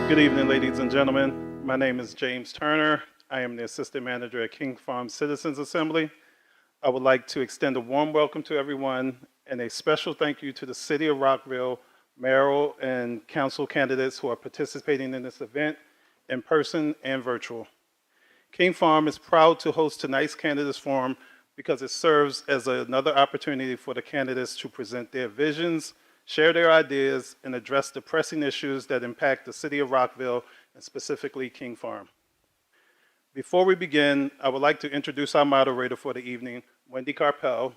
Good evening, ladies and gentlemen. My name is James Turner. I am the Assistant Manager at King Farm Citizens Assembly. I would like to extend a warm welcome to everyone and a special thank you to the City of Rockville, mayoral and council candidates who are participating in this event in person and virtual. King Farm is proud to host tonight's Candidates Forum because it serves as another opportunity for the candidates to present their visions, share their ideas, and address the pressing issues that impact the City of Rockville and specifically King Farm. Before we begin, I would like to introduce our moderator for the evening, Wendy Carpel.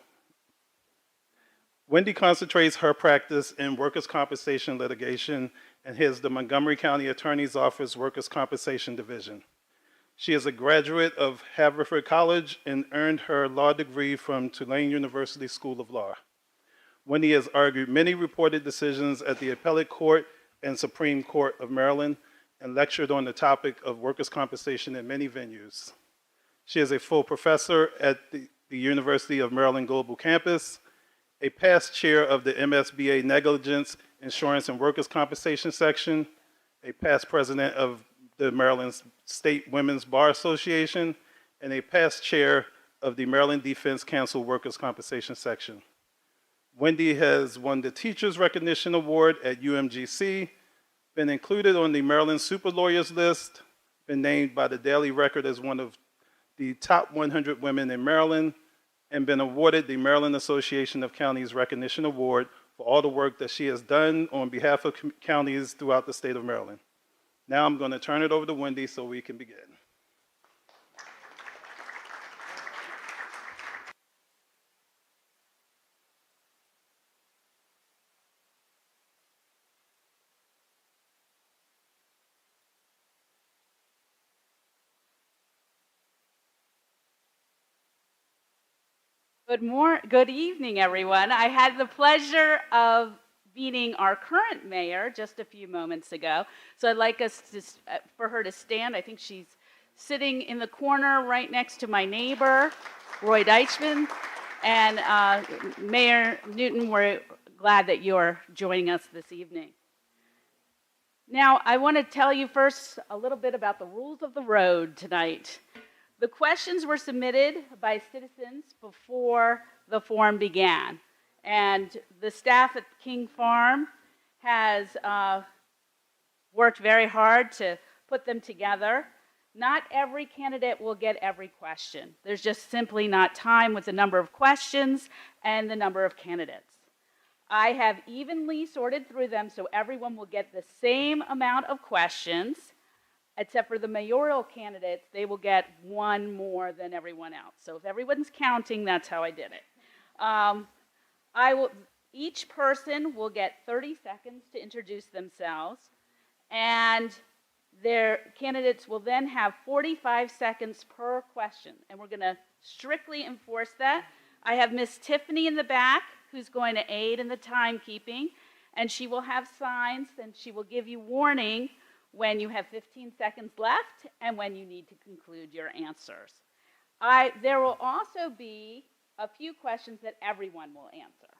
Wendy concentrates her practice in workers' compensation litigation and heads the Montgomery County Attorney's Office Workers' Compensation Division. She is a graduate of Haverford College and earned her law degree from Tulane University School of Law. Wendy has argued many reported decisions at the Appellate Court and Supreme Court of Maryland and lectured on the topic of workers' compensation in many venues. She is a full professor at the University of Maryland Global Campus, a past chair of the MSBA Negligence, Insurance, and Workers' Compensation section, a past president of the Maryland State Women's Bar Association, and a past chair of the Maryland Defense Council Workers' Compensation section. Wendy has won the Teachers Recognition Award at UMGC, been included on the Maryland Super Lawyers list, been named by the Daily Record as one of the top 100 women in Maryland, and been awarded the Maryland Association of Counties Recognition Award for all the work that she has done on behalf of counties throughout the state of Maryland. Now I'm going to turn it over to Wendy so we can begin. Good evening, everyone. I had the pleasure of meeting our current mayor just a few moments ago. So I'd like for her to stand. I think she's sitting in the corner right next to my neighbor, Roy Deichman. And Mayor Newton, we're glad that you're joining us this evening. Now, I want to tell you first a little bit about the rules of the road tonight. The questions were submitted by citizens before the forum began. And the staff at King Farm has worked very hard to put them together. Not every candidate will get every question. There's just simply not time with the number of questions and the number of candidates. I have evenly sorted through them so everyone will get the same amount of questions, except for the mayoral candidates, they will get one more than everyone else. So if everyone's counting, that's how I did it. Each person will get 30 seconds to introduce themselves, and their candidates will then have 45 seconds per question, and we're going to strictly enforce that. I have Miss Tiffany in the back who's going to aid in the timekeeping, and she will have signs, and she will give you warning when you have 15 seconds left and when you need to conclude your answers. There will also be a few questions that everyone will answer.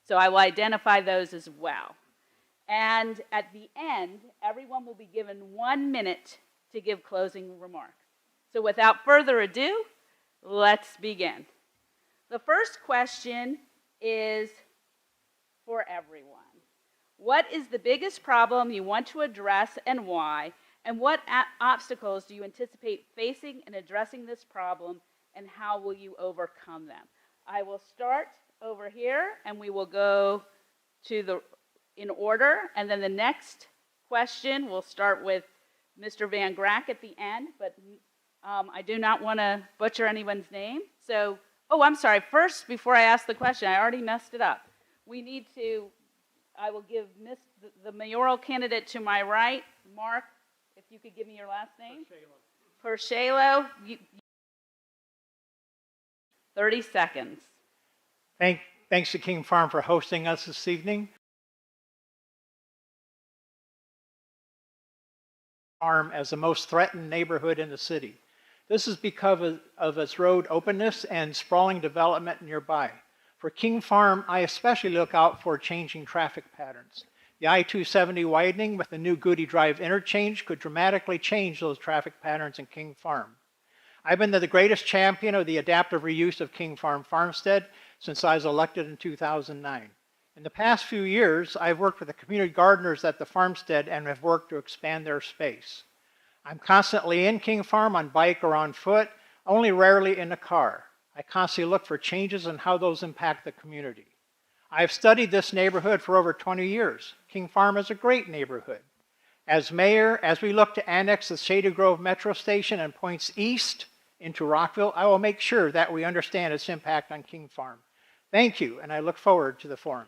So I will identify those as well. And at the end, everyone will be given 1 minute to give closing remarks. So without further ado, let's begin. The first question is for everyone. What is the biggest problem you want to address and why? And what obstacles do you anticipate facing in addressing this problem, and how will you overcome them? I will start over here, and we will go in order, and then the next question will start with Mr. Van Grack at the end, but I do not want to butcher anyone's name. So, I'm sorry. First, before I ask the question, I already messed it up. I will give the mayoral candidate to my right, Mark, if you could give me your last name. Pershalo. 30 seconds. Thanks to King Farm for hosting us this evening. Farm as the most threatened neighborhood in the city. This is because of its road openness and sprawling development nearby. For King Farm, I especially look out for changing traffic patterns. The I-270 widening with the new Goody Drive interchange could dramatically change those traffic patterns in King Farm. I've been the greatest champion of the adaptive reuse of King Farm Farmstead since I was elected in 2009. In the past few years, I've worked with the community gardeners at the farmstead and have worked to expand their space. I'm constantly in King Farm on bike or on foot, only rarely in a car. I constantly look for changes and how those impact the community. I've studied this neighborhood for over 20 years. King Farm is a great neighborhood. As mayor, as we look to annex the Shady Grove Metro Station and points east into Rockville, I will make sure that we understand its impact on King Farm. Thank you, and I look forward to the forum.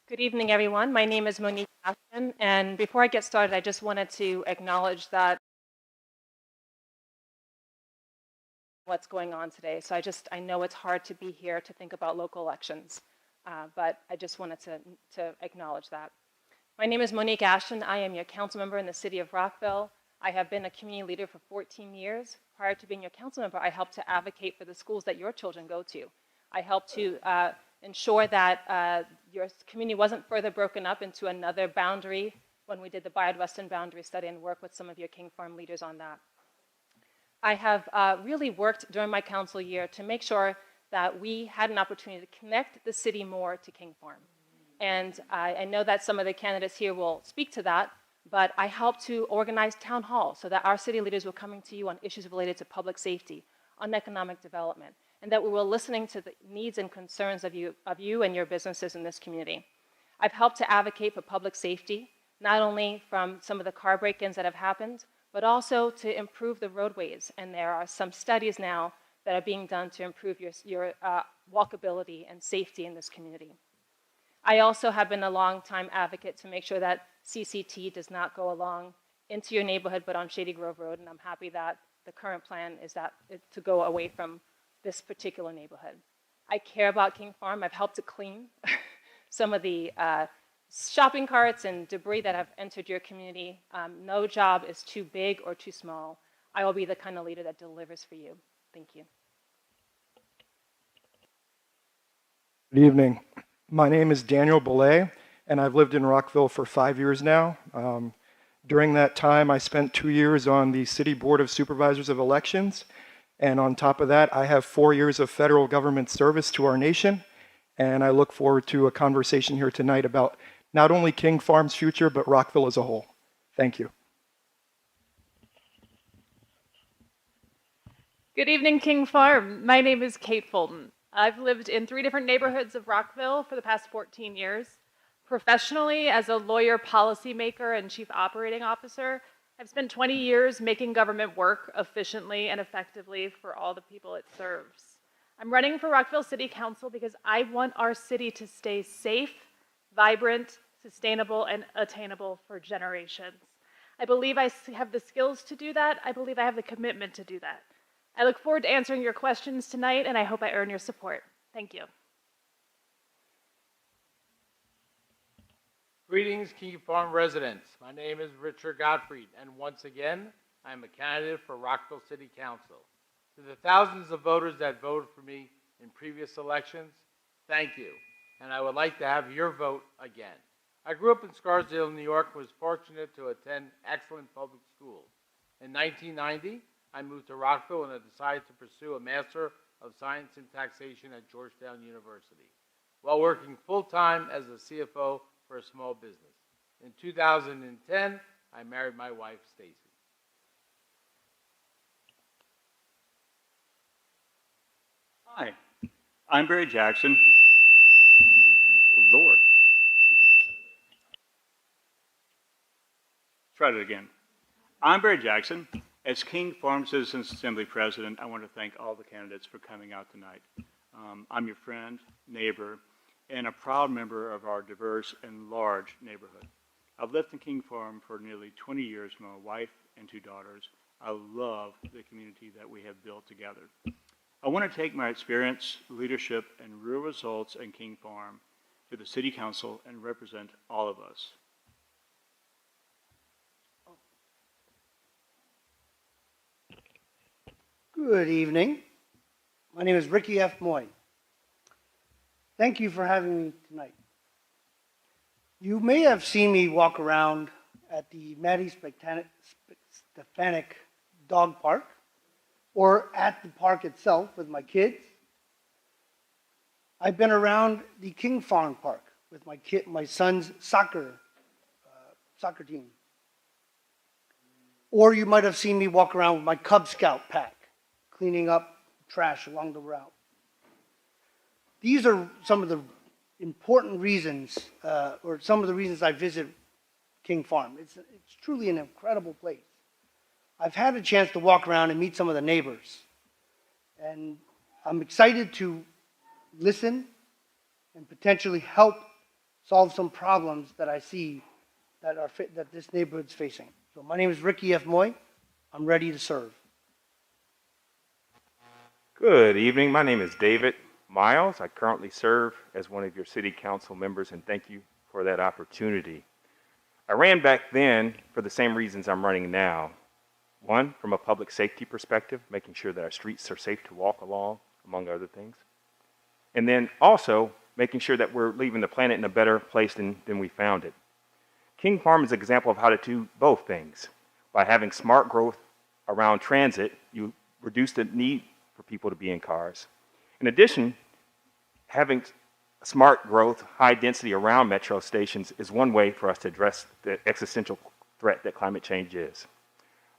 Good evening, everyone. My name is Monique Ashton, and before I get started, I just wanted to acknowledge that what's going on today. So I know it's hard to be here to think about local elections, but I just wanted to acknowledge that. My name is Monique Ashton. I am your council member in the city of Rockville. I have been a community leader for 14 years. Prior to being your council member, I helped to advocate for the schools that your children go to. I helped to ensure that your community wasn't further broken up into another boundary when we did the Bayard-Weston boundary study and worked with some of your King Farm leaders on that. I have really worked during my council year to make sure that we had an opportunity to connect the city more to King Farm. And I know that some of the candidates here will speak to that, but I helped to organize town halls so that our city leaders were coming to you on issues related to public safety, on economic development, and that we were listening to the needs and concerns of you and your businesses in this community. I've helped to advocate for public safety, not only from some of the car break-ins that have happened, but also to improve the roadways. And there are some studies now that are being done to improve your walkability and safety in this community. I also have been a long-time advocate to make sure that CCT does not go along into your neighborhood, but on Shady Grove Road, and I'm happy that the current plan is to go away from this particular neighborhood. I care about King Farm. I've helped to clean some of the shopping carts and debris that have entered your community. No job is too big or too small. I will be the kind of leader that delivers for you. Thank you. Good evening. My name is Daniel Belay, and I've lived in Rockville for 5 years now. During that time, I spent 2 years on the City Board of Supervisors of Elections, and on top of that, I have 4 years of federal government service to our nation, and I look forward to a conversation here tonight about not only King Farm's future, but Rockville as a whole. Thank you. Good evening, King Farm. My name is Kate Fulton. I've lived in 3 different neighborhoods of Rockville for the past 14 years. Professionally, as a lawyer, policymaker, and chief operating officer, I've spent 20 years making government work efficiently and effectively for all the people it serves. I'm running for Rockville City Council because I want our city to stay safe, vibrant, sustainable, and attainable for generations. I believe I have the skills to do that. I believe I have the commitment to do that. I look forward to answering your questions tonight, and I hope I earn your support. Thank you. Greetings, King Farm residents. My name is Richard Gottfried, and once again, I am a candidate for Rockville City Council. To the thousands of voters that voted for me in previous elections, thank you, and I would like to have your vote again. I grew up in Scarsdale, New York, and was fortunate to attend excellent public schools. In 1990, I moved to Rockville and I decided to pursue a Master of Science in Taxation at Georgetown University, while working full-time as a CFO for a small business. In 2010, I married my wife, Stacy. Hi, I'm Barry Jackson. Lord. Let's try it again. I'm Barry Jackson. As King Farm Citizens Assembly President, I want to thank all the candidates for coming out tonight. I'm your friend, neighbor, and a proud member of our diverse and large neighborhood. I've lived in King Farm for nearly 20 years with my wife and 2 daughters. I love the community that we have built together. I want to take my experience, leadership, and real results in King Farm to the City Council and represent all of us. Good evening. My name is Ricky F. Moy. Thank you for having me tonight. You may have seen me walk around at the Maddie Stefanik Dog Park or at the park itself with my kids. I've been around the King Farm Park with my son's soccer team. Or you might have seen me walk around with my Cub Scout pack, cleaning up trash along the route. These are some of the important reasons, or some of the reasons I visit King Farm. It's truly an incredible place. I've had a chance to walk around and meet some of the neighbors. And I'm excited to listen and potentially help solve some problems that I see that this neighborhood's facing. So my name is Ricky F. Moy. I'm ready to serve. Good evening. My name is David Miles. I currently serve as one of your city council members, and thank you for that opportunity. I ran back then for the same reasons I'm running now. One, from a public safety perspective, making sure that our streets are safe to walk along, among other things. And then also making sure that we're leaving the planet in a better place than we found it. King Farm is an example of how to do both things. By having smart growth around transit, you reduce the need for people to be in cars. In addition, having smart growth, high density around metro stations is one way for us to address the existential threat that climate change is.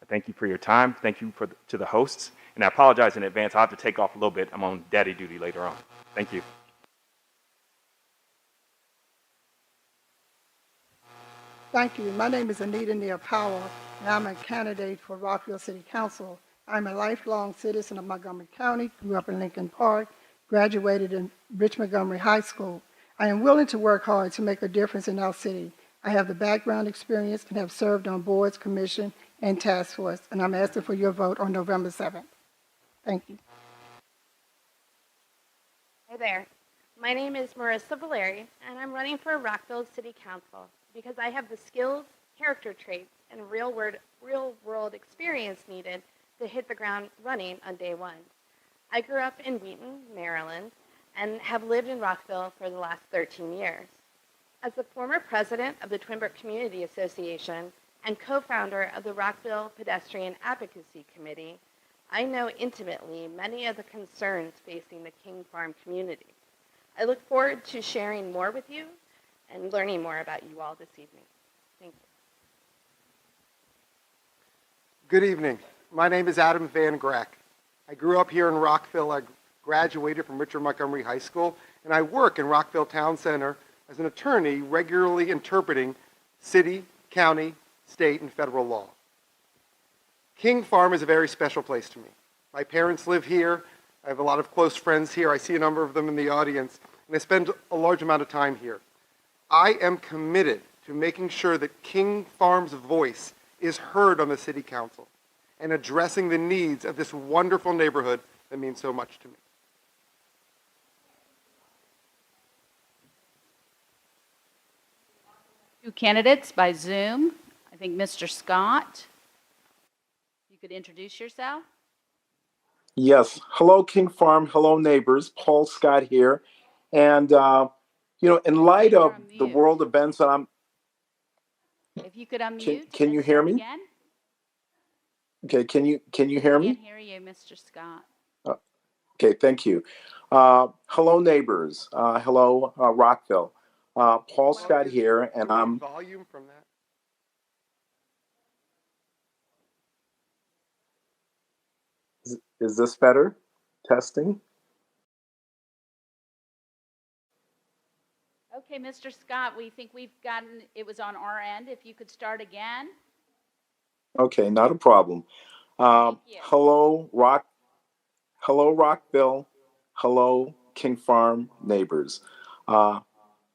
I thank you for your time. Thank you to the hosts. And I apologize in advance. I'll have to take off a little bit. I'm on daddy duty later on. Thank you. Thank you. My name is Anita Neal Powell, and I'm a candidate for Rockville City Council. I'm a lifelong citizen of Montgomery County, grew up in Lincoln Park, graduated in Rich Montgomery High School. I am willing to work hard to make a difference in our city. I have the background experience and have served on boards, commission, and task force, and I'm asking for your vote on November 7th. Thank you. Hi there. My name is Marissa Valeri, and I'm running for Rockville City Council because I have the skills, character traits, and real-world experience needed to hit the ground running on day one. I grew up in Wheaton, Maryland, and have lived in Rockville for the last 13 years. As the former president of the Twin Brook Community Association and co-founder of the Rockville Pedestrian Advocacy Committee, I know intimately many of the concerns facing the King Farm community. I look forward to sharing more with you and learning more about you all this evening. Thank you. Good evening. My name is Adam Van Grack. I grew up here in Rockville. I graduated from Richard Montgomery High School, and I work in Rockville Town Center as an attorney regularly interpreting city, county, state, and federal law. King Farm is a very special place to me. My parents live here. I have a lot of close friends here. I see a number of them in the audience, and I spend a large amount of time here. I am committed to making sure that King Farm's voice is heard on the city council and addressing the needs of this wonderful neighborhood that means so much to me. Two candidates by Zoom. I think Mr. Scott, you could introduce yourself. Yes. Hello, King Farm. Hello, neighbors. Paul Scott here. And, in light of the world events that I'm... If you could unmute. Can you hear me? Again? Okay, can you hear me? I can't hear you, Mr. Scott. Okay, thank you. Hello, neighbors. Hello, Rockville. Paul Scott here, and I'm... Volume from that? Is this better? Testing? Okay, Mr. Scott, we think we've gotten, it was on our end. If you could start again. Okay, not a problem. Hello, Rockville. Hello, King Farm neighbors. I'm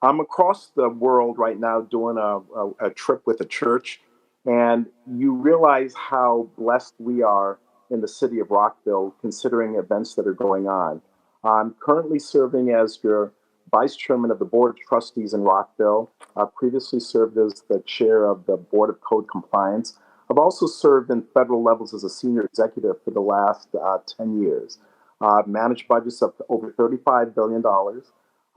across the world right now doing a trip with a church, and you realize how blessed we are in the city of Rockville, considering events that are going on. I'm currently serving as your vice chairman of the board of trustees in Rockville. I previously served as the chair of the board of code compliance. I've also served in federal levels as a senior executive for the last 10 years. I've managed budgets of over $35 billion.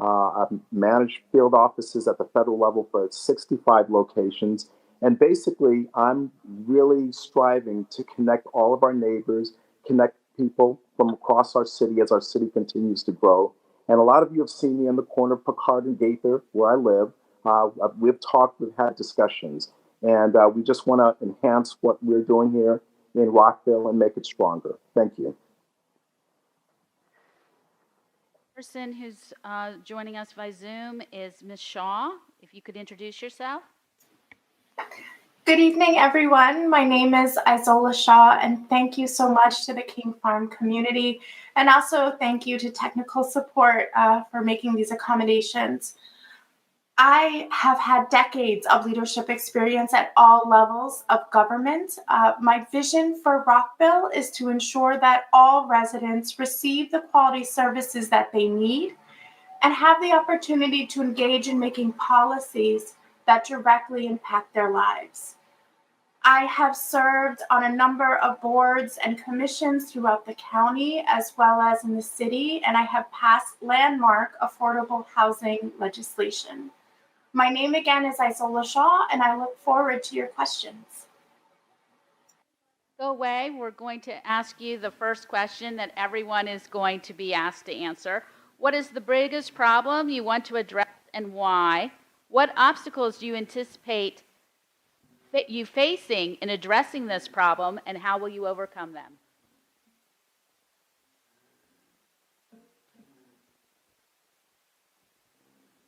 I've managed field offices at the federal level for 65 locations. And basically, I'm really striving to connect all of our neighbors, connect people from across our city as our city continues to grow. And a lot of you have seen me in the corner of Picard and Gaither, where I live. We've talked, we've had discussions, and we just want to enhance what we're doing here in Rockville and make it stronger. Thank you. Person who's joining us by Zoom is Ms. Shaw. If you could introduce yourself. Good evening, everyone. My name is Isola Shaw, and thank you so much to the King Farm community, and also thank you to technical support for making these accommodations. I have had decades of leadership experience at all levels of government. My vision for Rockville is to ensure that all residents receive the quality services that they need and have the opportunity to engage in making policies that directly impact their lives. I have served on a number of boards and commissions throughout the county as well as in the city, and I have passed landmark affordable housing legislation. My name again is Isola Shaw, and I look forward to your questions. Go away. We're going to ask you the first question that everyone is going to be asked to answer. What is the biggest problem you want to address and why? What obstacles do you anticipate you facing in addressing this problem, and how will you overcome them?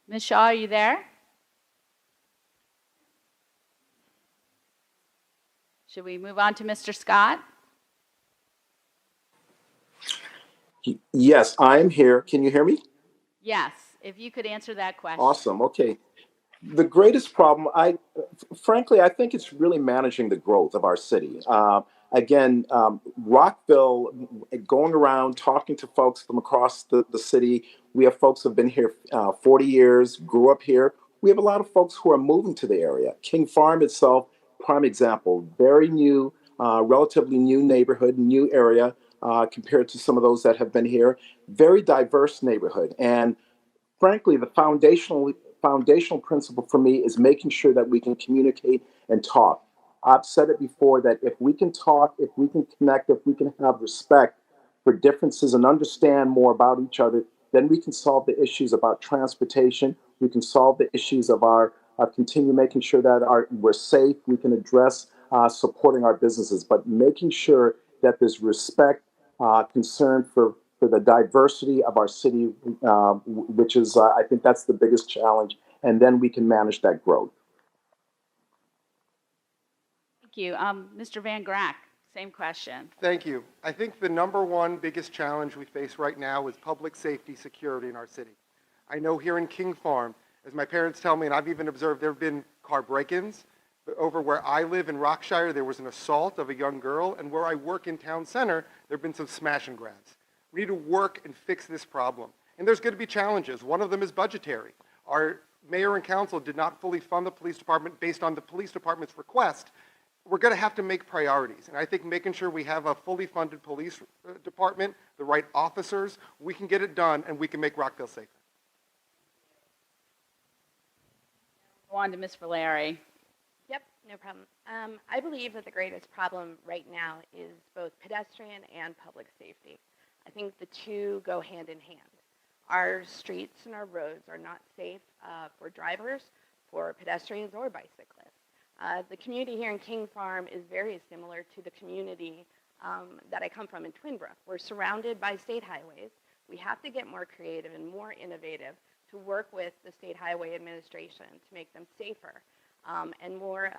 Ms. Shaw, are you there? Should we move on to Mr. Scott? Yes, I'm here. Can you hear me? Yes, if you could answer that question. Awesome. Okay. The greatest problem, frankly, I think it's really managing the growth of our city. Rockville, going around talking to folks from across the city, we have folks who have been here 40 years, grew up here. We have a lot of folks who are moving to the area. King Farm itself, prime example, very new, relatively new neighborhood, new area compared to some of those that have been here. Very diverse neighborhood. And frankly, the foundational principle for me is making sure that we can communicate and talk. I've said it before that if we can talk, if we can connect, if we can have respect for differences and understand more about each other, then we can solve the issues about transportation. We can solve the issues of our continue making sure that we're safe. We can address supporting our businesses, but making sure that there's respect, concern for the diversity of our city, which is, I think that's the biggest challenge, and then we can manage that growth. Thank you. Mr. Van Grack, same question. Thank you. I think the number one biggest challenge we face right now is public safety security in our city. I know here in King Farm, as my parents tell me, and I've even observed, there have been car break-ins. But over where I live in Rockshire, there was an assault of a young girl, and where I work in Town Center, there have been some smash and grabs. We need to work and fix this problem. And there's going to be challenges. One of them is budgetary. Our mayor and council did not fully fund the police department based on the police department's request. We're going to have to make priorities. And I think making sure we have a fully funded police department, the right officers, we can get it done and we can make Rockville safer. Go on to Ms. Valeri. Yep, no problem. I believe that the greatest problem right now is both pedestrian and public safety. I think the two go hand in hand. Our streets and our roads are not safe for drivers, for pedestrians, or bicyclists. The community here in King Farm is very similar to the community that I come from in Twin Brook. We're surrounded by state highways. We have to get more creative and more innovative to work with the State Highway Administration to make them safer and more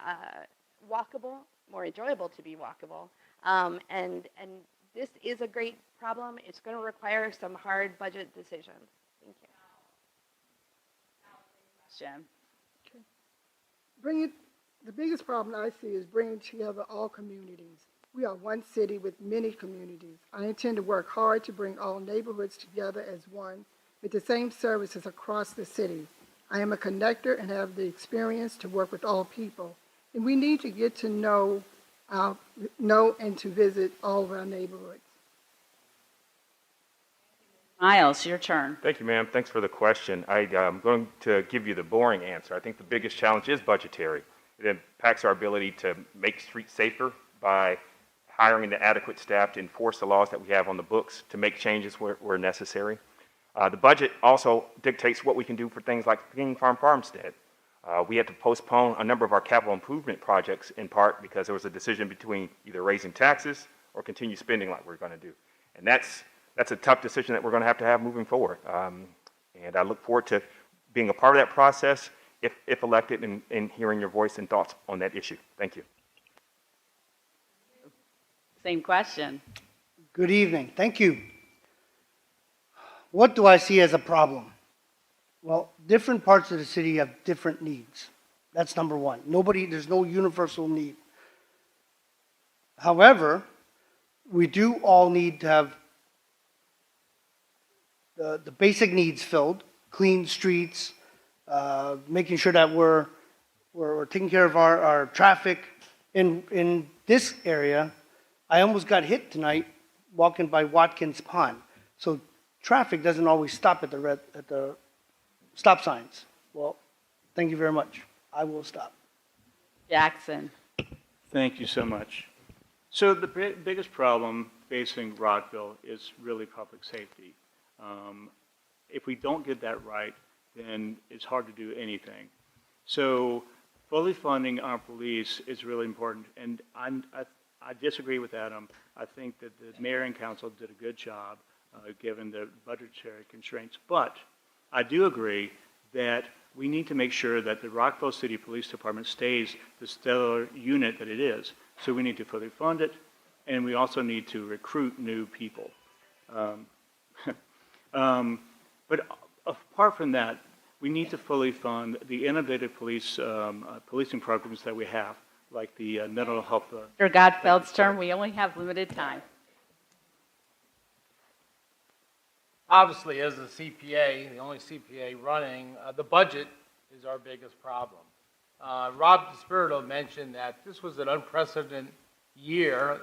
walkable, more enjoyable to be walkable. And this is a great problem. It's going to require some hard budget decisions. Thank you. The biggest problem I see is bringing together all communities. We are one city with many communities. I intend to work hard to bring all neighborhoods together as one with the same services across the city. I am a connector and have the experience to work with all people. And we need to get to know and to visit all of our neighborhoods. Miles, your turn. Thank you, ma'am. Thanks for the question. I'm going to give you the boring answer. I think the biggest challenge is budgetary. It impacts our ability to make streets safer by hiring the adequate staff to enforce the laws that we have on the books, to make changes where necessary. The budget also dictates what we can do for things like King Farm Farmstead. We had to postpone a number of our capital improvement projects in part because there was a decision between either raising taxes or continue spending like we're going to do. And that's a tough decision that we're going to have moving forward. And I look forward to being a part of that process if elected and hearing your voice and thoughts on that issue. Thank you. Same question. Good evening. Thank you. What do I see as a problem? Well, different parts of the city have different needs. That's number one. There's no universal need. However, we do all need to have the basic needs filled, clean streets, making sure that we're taking care of our traffic. In this area, I almost got hit tonight walking by Watkins Pond. So traffic doesn't always stop at the stop signs. Well, thank you very much. I will stop. Jackson. Thank you so much. So the biggest problem facing Rockville is really public safety. If we don't get that right, then it's hard to do anything. So fully funding our police is really important, and I disagree with Adam. I think that the mayor and council did a good job given the budgetary constraints, but I do agree that we need to make sure that the Rockville City Police Department stays the stellar unit that it is. So we need to fully fund it, and we also need to recruit new people. But apart from that, we need to fully fund the innovative policing programs that we have, like the mental health. Mr. Godfeld's turn. We only have limited time. Obviously, as a CPA, the only CPA running, the budget is our biggest problem. Rob DeSpirito mentioned that this was an unprecedented year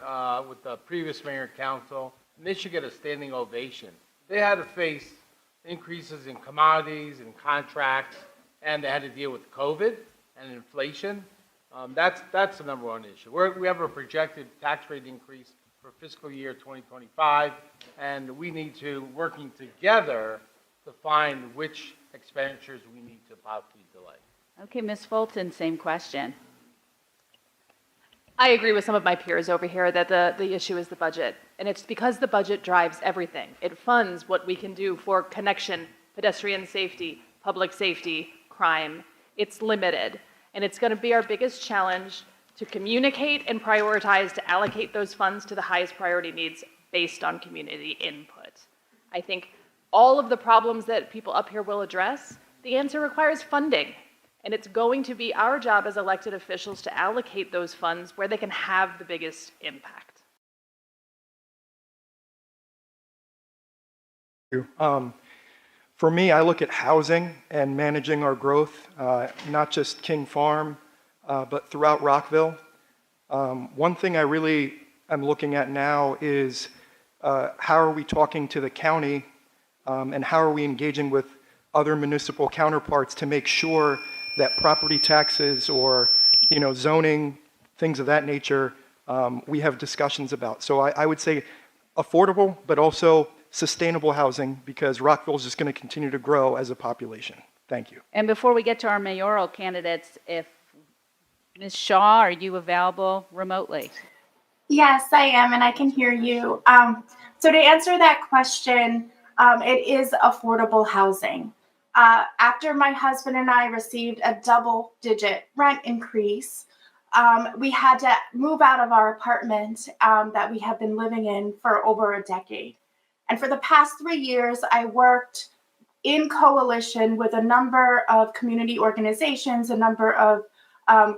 with the previous mayor and council, and they should get a standing ovation. They had to face increases in commodities and contracts, and they had to deal with COVID and inflation. That's the number one issue. We have a projected tax rate increase for fiscal year 2025, and we need to, working together, to find which expenditures we need to possibly delay. Okay, Ms. Fulton, same question. I agree with some of my peers over here that the issue is the budget. And it's because the budget drives everything. It funds what we can do for connection, pedestrian safety, public safety, crime. It's limited. And it's going to be our biggest challenge to communicate and prioritize to allocate those funds to the highest priority needs based on community input. I think all of the problems that people up here will address, the answer requires funding. And it's going to be our job as elected officials to allocate those funds where they can have the biggest impact. For me, I look at housing and managing our growth, not just King Farm, but throughout Rockville. One thing I really am looking at now is how are we talking to the county and how are we engaging with other municipal counterparts to make sure that property taxes or zoning, things of that nature, we have discussions about. So I would say affordable, but also sustainable housing, because Rockville is just going to continue to grow as a population. Thank you. And before we get to our mayoral candidates, if Ms. Shaw, are you available remotely? Yes, I am, and I can hear you. So to answer that question, it is affordable housing. After my husband and I received a double-digit rent increase, we had to move out of our apartment that we have been living in for over a decade. And for the past 3 years, I worked in coalition with a number of community organizations, a number of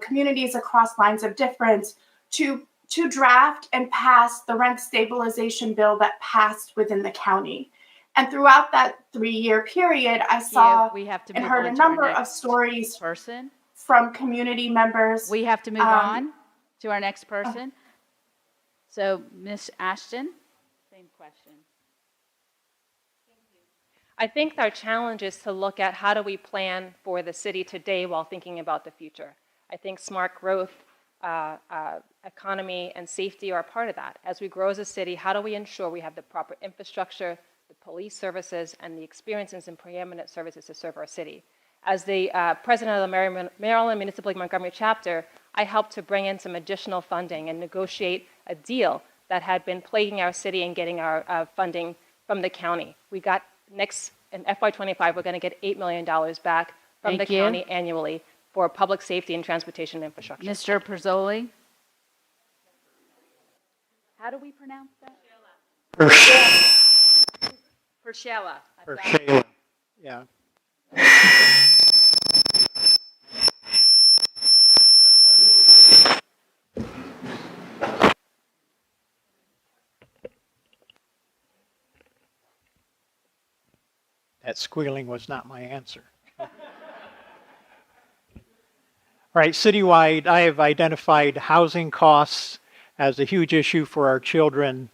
communities across lines of difference to draft and pass the rent stabilization bill that passed within the county. And throughout that 3-year period, I saw and heard a number of stories from community members. We have to move on to our next person. So, Ms. Ashton, same question. Thank you. I think our challenge is to look at how do we plan for the city today while thinking about the future. I think smart growth, economy, and safety are part of that. As we grow as a city, how do we ensure we have the proper infrastructure, the police services, and the experiences and preeminent services to serve our city? As the president of the Maryland Municipal League Montgomery chapter, I helped to bring in some additional funding and negotiate a deal that had been plaguing our city and getting our funding from the county. We got next, in FY25, we're going to get $8 million back from the county annually for public safety and transportation infrastructure. Mr. Perzoli? How do we pronounce that? Pershella. Pershella. Yeah. That squealing was not my answer. All right, citywide, I have identified housing costs as a huge issue for our children.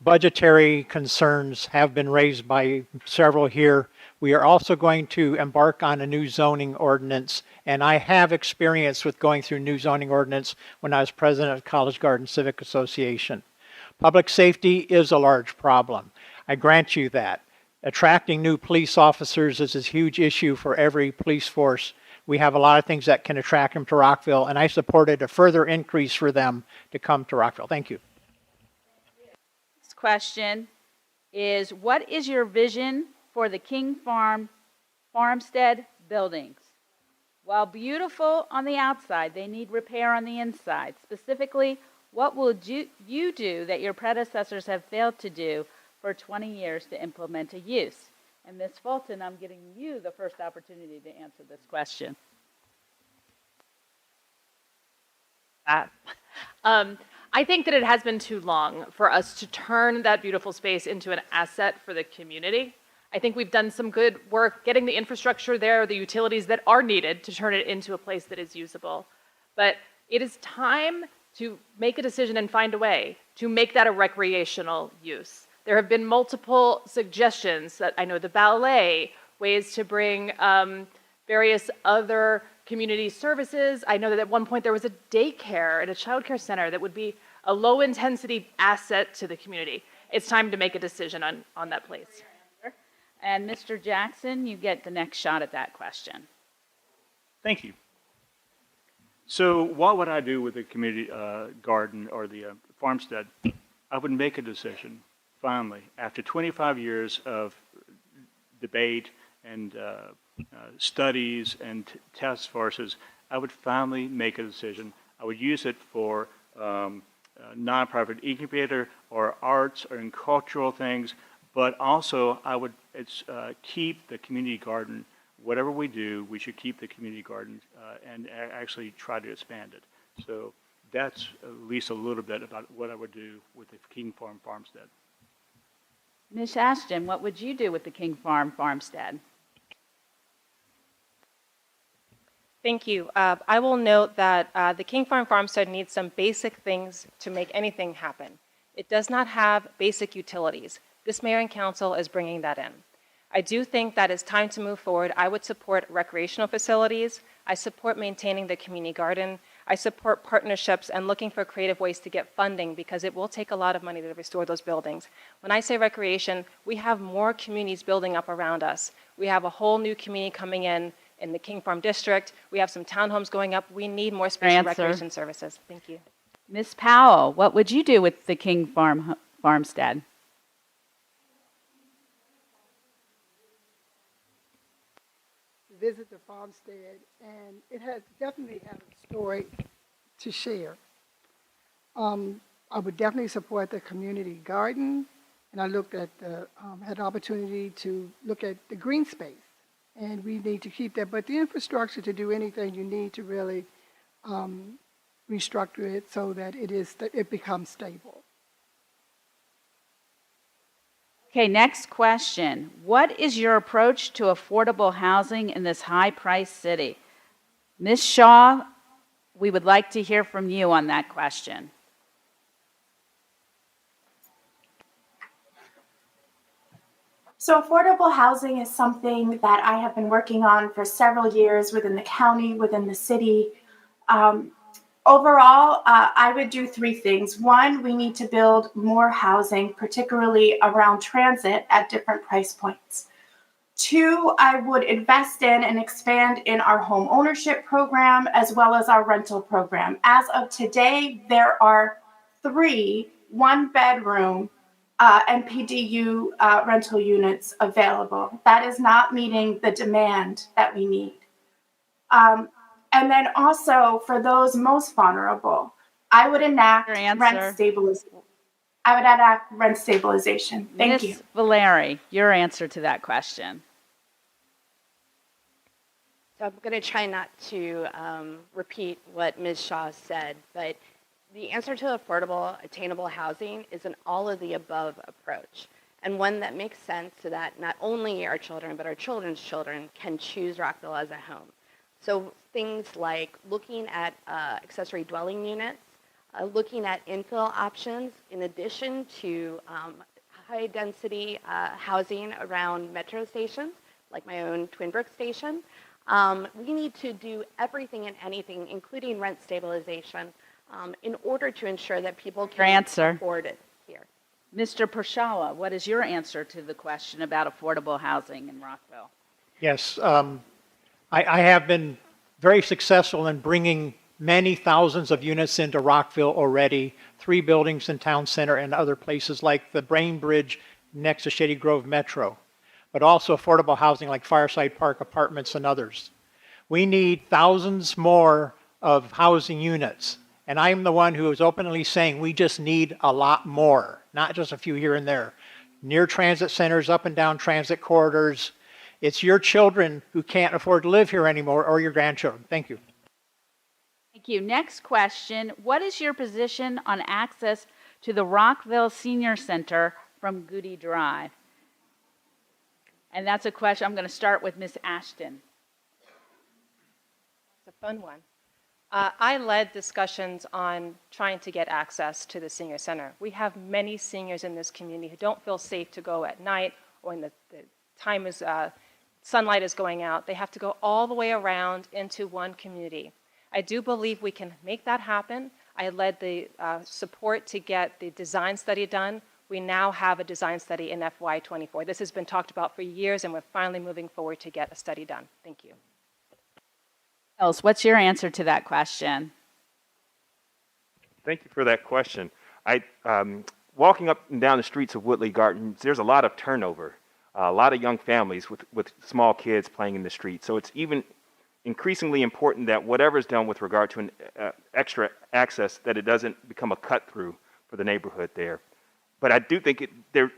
Budgetary concerns have been raised by several here. We are also going to embark on a new zoning ordinance, and I have experience with going through new zoning ordinance when I was president of College Garden Civic Association. Public safety is a large problem. I grant you that. Attracting new police officers is a huge issue for every police force. We have a lot of things that can attract them to Rockville, and I supported a further increase for them to come to Rockville. Thank you. Next question is, what is your vision for the King Farm farmstead buildings? While beautiful on the outside, they need repair on the inside. Specifically, what will you do that your predecessors have failed to do for 20 years to implement a use? And Ms. Fulton, I'm giving you the first opportunity to answer this question. I think that it has been too long for us to turn that beautiful space into an asset for the community. I think we've done some good work getting the infrastructure there, the utilities that are needed to turn it into a place that is usable. But it is time to make a decision and find a way to make that a recreational use. There have been multiple suggestions that I know, the ballet, ways to bring various other community services. I know that at one point there was a daycare and a childcare center that would be a low-intensity asset to the community. It's time to make a decision on that place. And Mr. Jackson, you get the next shot at that question. Thank you. So what would I do with the community garden or the farmstead? I would make a decision, finally, after 25 years of debate and studies and task forces, I would finally make a decision. I would use it for nonprofit incubator or arts or in cultural things, but also I would keep the community garden. Whatever we do, we should keep the community garden and actually try to expand it. So that's at least a little bit about what I would do with the King Farm farmstead. Ms. Ashton, what would you do with the King Farm farmstead? Thank you. I will note that the King Farm farmstead needs some basic things to make anything happen. It does not have basic utilities. This mayor and council is bringing that in. I do think that it's time to move forward. I would support recreational facilities. I support maintaining the community garden. I support partnerships and looking for creative ways to get funding because it will take a lot of money to restore those buildings. When I say recreation, we have more communities building up around us. We have a whole new community coming in the King Farm district. We have some townhomes going up. We need more space for recreation services. Thank you. Ms. Powell, what would you do with the King Farm farmstead? Visit the farmstead, and it has definitely have a story to share. I would definitely support the community garden, and I looked at had an opportunity to look at the green space, and we need to keep that. But the infrastructure to do anything, you need to really restructure it so that it becomes stable. Okay, next question. What is your approach to affordable housing in this high-priced city? Ms. Shaw, we would like to hear from you on that question. So affordable housing is something that I have been working on for several years within the county, within the city. Overall, I would do three things. One, we need to build more housing, particularly around transit at different price points. Two, I would invest in and expand in our home ownership program as well as our rental program. As of today, there are 3 one-bedroom NPDU rental units available. That is not meeting the demand that we need. And then also for those most vulnerable, I would enact rent stabilization. I would enact rent stabilization. Thank you. Ms. Valeri, your answer to that question. So I'm going to try not to repeat what Ms. Shaw said, but the answer to affordable, attainable housing is an all-of-the-above approach, and one that makes sense so that not only our children, but our children's children can choose Rockville as a home. So things like looking at accessory dwelling units, looking at infill options, in addition to high-density housing around metro stations, like my own Twin Brook station. We need to do everything and anything, including rent stabilization, in order to ensure that people can afford it here. Mr. Pershala, what is your answer to the question about affordable housing in Rockville? Yes, I have been very successful in bringing many thousands of units into Rockville already, 3 buildings in Town Center and other places like the Brain Bridge next to Shady Grove Metro, but also affordable housing like Fireside Park Apartments and others. We need thousands more of housing units, and I'm the one who is openly saying we just need a lot more, not just a few here and there. Near transit centers, up and down transit corridors. It's your children who can't afford to live here anymore, or your grandchildren. Thank you. Thank you. Next question. What is your position on access to the Rockville Senior Center from Goody Drive? And that's a question. I'm going to start with Ms. Ashton. It's a fun one. I led discussions on trying to get access to the senior center. We have many seniors in this community who don't feel safe to go at night or when the time is sunlight is going out. They have to go all the way around into one community. I do believe we can make that happen. I led the support to get the design study done. We now have a design study in FY24. This has been talked about for years, and we're finally moving forward to get a study done. Thank you. Else, what's your answer to that question? Thank you for that question. Walking up and down the streets of Woodley Gardens, there's a lot of turnover, a lot of young families with small kids playing in the street. So it's even increasingly important that whatever is done with regard to an extra access, that it doesn't become a cut through for the neighborhood there. But I do think there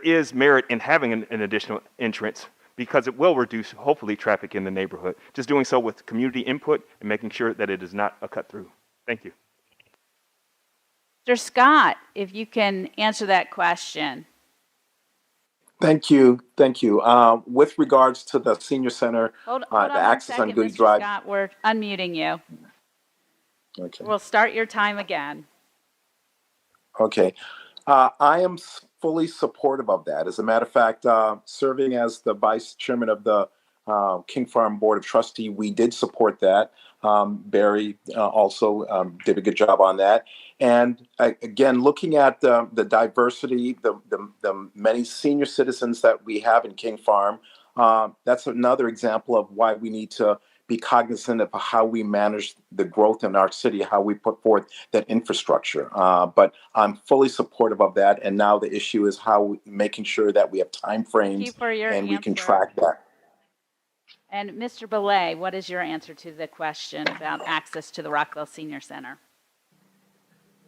is merit in having an additional entrance, because it will reduce, hopefully, traffic in the neighborhood. Just doing so with community input and making sure that it is not a cut through. Thank you. Mr. Scott, if you can answer that question. Thank you. Thank you. With regards to the senior center, Hold the on access one second, on Goody Mr. Drive. Scott, we're unmuting you. Okay. We'll start your time again. Okay. I am fully supportive of that. As a matter of fact, serving as the vice chairman of the King Farm Board of Trustee, we did support that. Barry also did a good job on that. And again, looking at the diversity, the many senior citizens that we have in King Farm, that's another example of why we need to be cognizant of how we manage the growth in our city, how we put forth that infrastructure. But I'm fully supportive of that. And now the issue is making sure that we have time frames and we can track that. And Mr. Belay, what is your answer to the question about access to the Rockville Senior Center?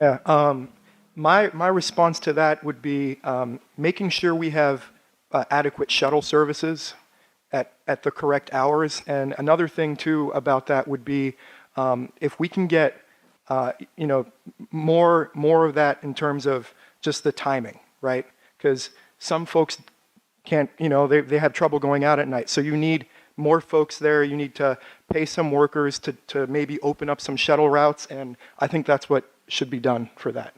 Yeah, my response to that would be making sure we have adequate shuttle services at the correct hours. And another thing too about that would be if we can get more of that in terms of just the timing, right? Because some folks can't, they have trouble going out at night. So you need more folks there. You need to pay some workers to maybe open up some shuttle routes. And I think that's what should be done for that.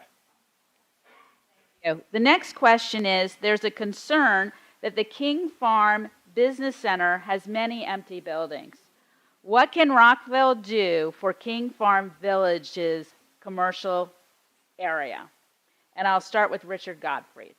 The next question is, there's a concern that the King Farm Business Center has many empty buildings. What can Rockville do for King Farm Village's commercial area? And I'll start with Richard Gottfried.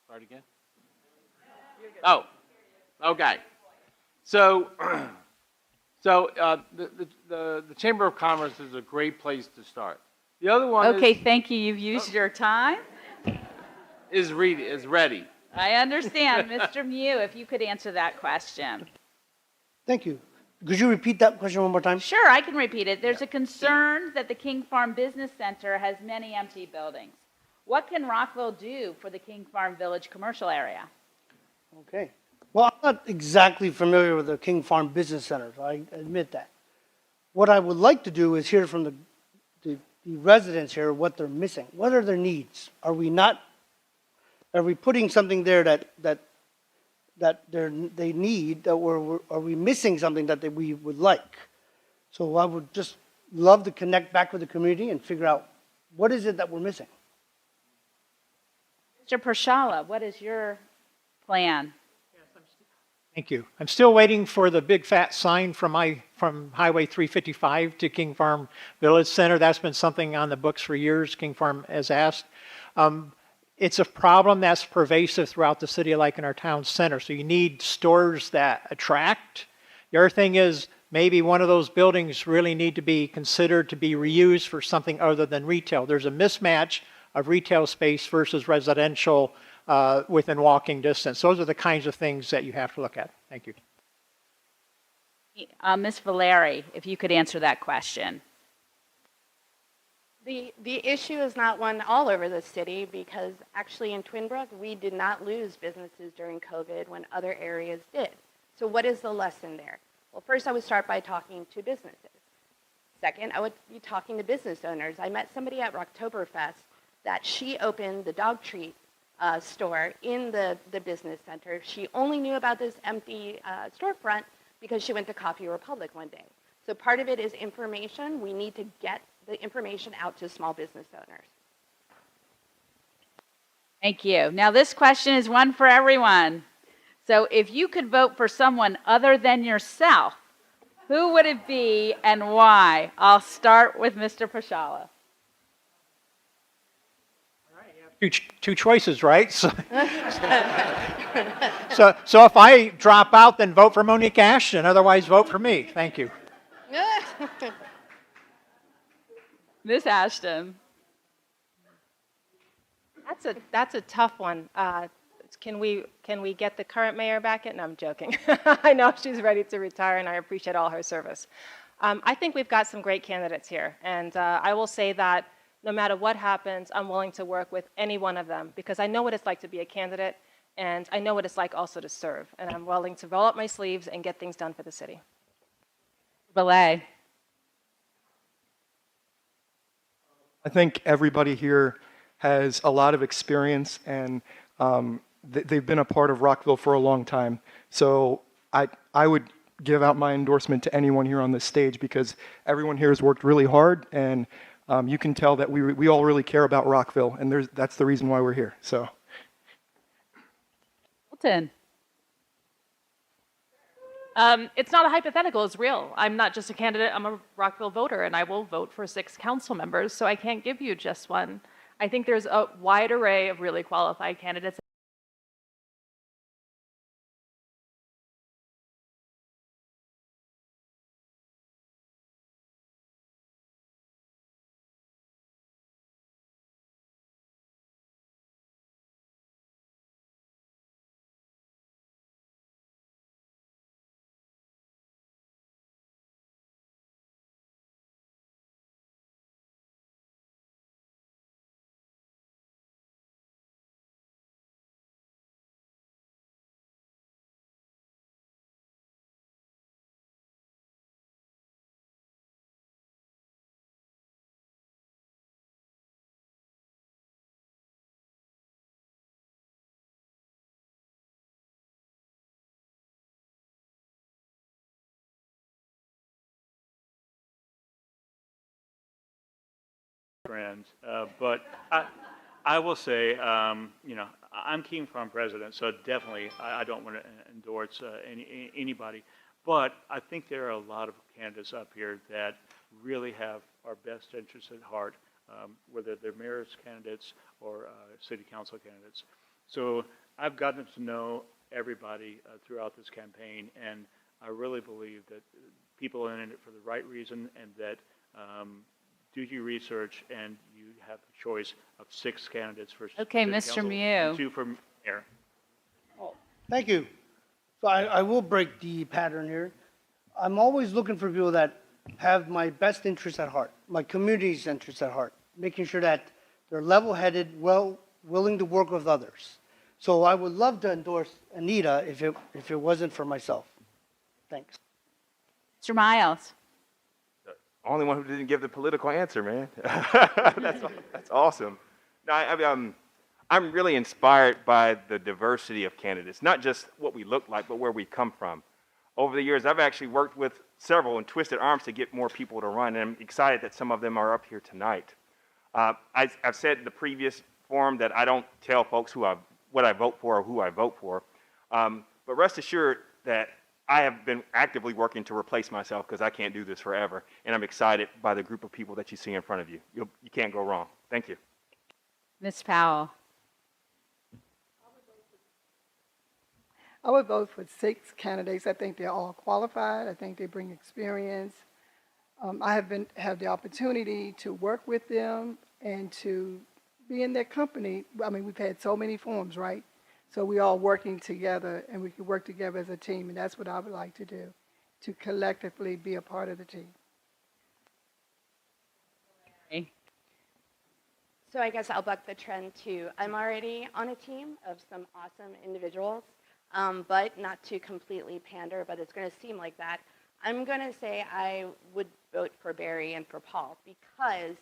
Start again? Oh, okay. So, the Chamber of Commerce is a great place to start. The other one Okay, thank you. You've used your time. is ready. I understand. Mr. Mew, if you could answer that question. Thank you. Could you repeat that question one more time? Sure, I can repeat it. There's a concern that the King Farm Business Center has many empty buildings. What can Rockville do for the King Farm Village commercial area? Okay. Well, I'm not exactly familiar with the King Farm Business Center, so I admit that. What I would like to do is hear from the residents here what they're missing. What are their needs? Are we putting something there that they need, or are we missing something that we would like? So I would just love to connect back with the community and figure out what is it that we're missing. Mr. Pershala, what is your plan? Thank you. I'm still waiting for the big fat sign from Highway 355 to King Farm Village Center. That's been something on the books for years. King Farm has asked. It's a problem that's pervasive throughout the city, like in our town center. So you need stores that attract. The other thing is maybe one of those buildings really need to be considered to be reused for something other than retail. There's a mismatch of retail space versus residential within walking distance. Those are the kinds of things that you have to look at. Thank you. Ms. Valeri, if you could answer that question. The issue is not one all over the city, because actually in Twin Brook, we did not lose businesses during COVID when other areas did. So what is the lesson there? Well, first I would start by talking to businesses. Second, I would be talking to business owners. I met somebody at Rocktoberfest that she opened the dog treat store in the business center. She only knew about this empty storefront because she went to Coffee Republic one day. So part of it is information. We need to get the information out to small business owners. Thank you. Now this question is one for everyone. So if you could vote for someone other than yourself, who would it be and why? I'll start with Mr. Pershala. Two choices, right? So if I drop out, then vote for Monique Ashton. Otherwise, vote for me. Thank you. Ms. Ashton. That's a tough one. Can we get the current mayor back in? No, I'm joking. I know she's ready to retire, and I appreciate all her service. I think we've got some great candidates here, and I will say that no matter what happens, I'm willing to work with any one of them, because I know what it's like to be a candidate, and I know what it's like also to serve, and I'm willing to roll up my sleeves and get things done for the city. Belay. I think everybody here has a lot of experience, and they've been a part of Rockville for a long time. So I would give out my endorsement to anyone here on this stage, because everyone here has worked really hard, and you can tell that we all really care about Rockville, and that's the reason why we're here. So, Hilton. It's not a hypothetical, it's real. I'm not just a candidate, I'm a Rockville voter, and I will vote for 6 council members, so I can't give you just one. I think there's a wide array of really qualified candidates friends. But I will say, you know, I'm King Farm president, so definitely I don't want to endorse anybody. But I think there are a lot of candidates up here that really have our best interests at heart, whether they're mayor's candidates or city council candidates. So I've gotten to know everybody throughout this campaign, and I really believe that people are in it for the right reason, and that do your research, and you have the choice of 6 candidates for Okay, city Mr. council Mew. and 2 for mayor. Thank you. So I will break the pattern here. I'm always looking for people that have my best interests at heart, my community's interests at heart, making sure that they're level-headed, willing to work with others. So I would love to endorse Anita if it wasn't for myself. Thanks. Mr. Miles. Only one who didn't give the political answer, man. That's awesome. No, I'm really inspired by the diversity of candidates, not just what we look like, but where we come from. Over the years, I've actually worked with several and twisted arms to get more people to run, and I'm excited that some of them are up here tonight. I've said in the previous forum that I don't tell folks what I vote for or who I vote for, but rest assured that I have been actively working to replace myself because I can't do this forever, and I'm excited by the group of people that you see in front of you. You can't go wrong. Thank you. Ms. Powell. I would vote for 6 candidates. I think they're all qualified. I think they bring experience. I have the opportunity to work with them and to be in their company. I mean, we've had so many forums, right? So we all working together, and we can work together as a team, and that's what I would like to do, to collectively be a part of the team. So I guess I'll buck the trend too. I'm already on a team of some awesome individuals, but not to completely pander, but it's going to seem like that. I'm going to say I would vote for Barry and for Paul because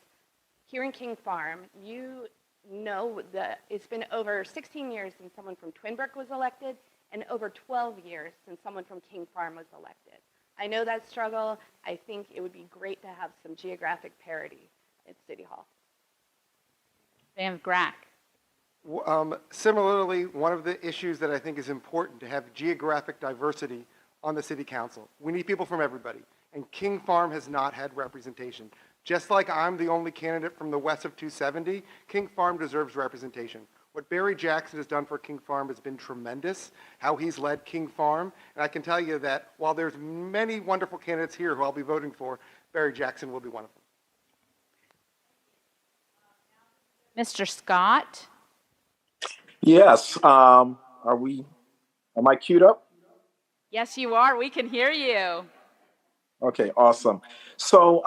here in King Farm, you know that it's been over 16 years since someone from Twin Brook was elected and over 12 years since someone from King Farm was elected. I know that struggle. I think it would be great to have some geographic parity at City Hall. Van Grack. Similarly, one of the issues that I think is important to have geographic diversity on the city council. We need people from everybody, and King Farm has not had representation. Just like I'm the only candidate from the west of 270, King Farm deserves representation. What Barry Jackson has done for King Farm has been tremendous, how he's led King Farm, and I can tell you that while there's many wonderful candidates here who I'll be voting for, Barry Jackson will be one of them. Mr. Scott. Yes. Am I queued up? Yes, you are. We can hear you. Okay, awesome. So,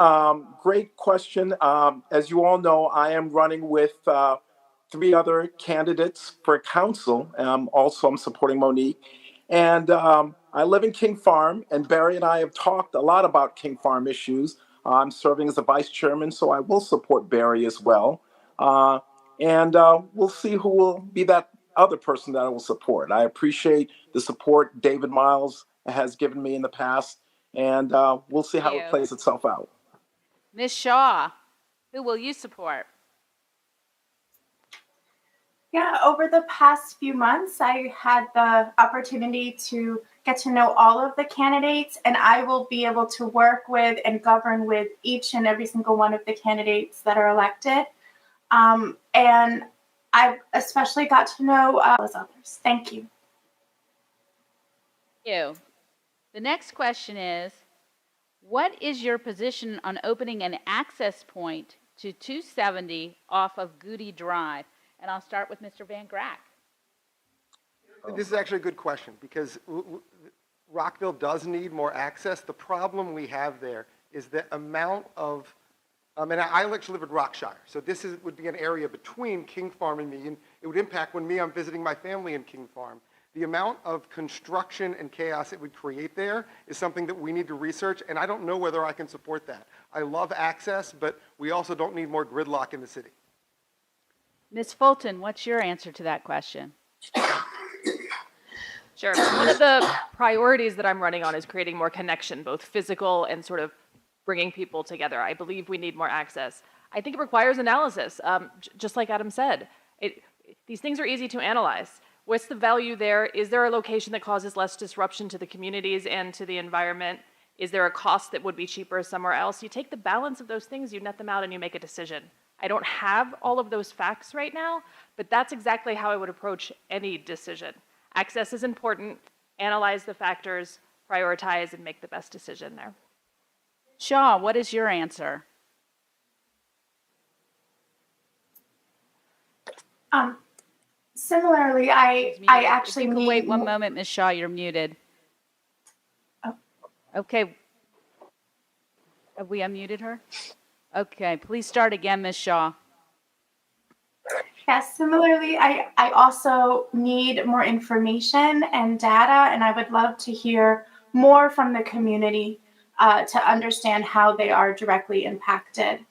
great question. As you all know, I am running with 3 other candidates for council. Also, I'm supporting Monique. And I live in King Farm, and Barry and I have talked a lot about King Farm issues. I'm serving as the vice chairman, so I will support Barry as well. And we'll see who will be that other person that I will support. I appreciate the support David Miles has given me in the past, and we'll see how it plays itself out. Ms. Shaw, who will you support? Yeah, over the past few months, I had the opportunity to get to know all of the candidates, and I will be able to work with and govern with each and every single one of the candidates that are elected. And I've especially got to know those others. Thank you. Thank you. The next question is, what is your position on opening an access point to 270 off of Goody Drive? And I'll start with Mr. Van Grack. This is actually a good question because Rockville does need more access. The problem we have there is the amount of and I actually live in Rockshire, so this would be an area between King Farm and me, and it would impact when I'm visiting my family in King Farm. The amount of construction and chaos it would create there is something that we need to research, and I don't know whether I can support that. I love access, but we also don't need more gridlock in the city. Ms. Fulton, what's your answer to that question? Sure. One of the priorities that I'm running on is creating more connection, both physical and sort of bringing people together. I believe we need more access. I think it requires analysis, just like Adam said. These things are easy to analyze. What's the value there? Is there a location that causes less disruption to the communities and to the environment? Is there a cost that would be cheaper somewhere else? You take the balance of those things, you net them out, and you make a decision. I don't have all of those facts right now, but that's exactly how I would approach any decision. Access is important. Analyze the factors, prioritize, and make the best decision there. Shaw, what is your answer? Similarly, I actually If you could need wait one moment, Ms. Shaw, you're muted. Oh. Okay. Have we unmuted her? Okay, please start again, Ms. Shaw. Yes, similarly, I also need more information and data, and I would love to hear more from the community to understand how they are directly impacted.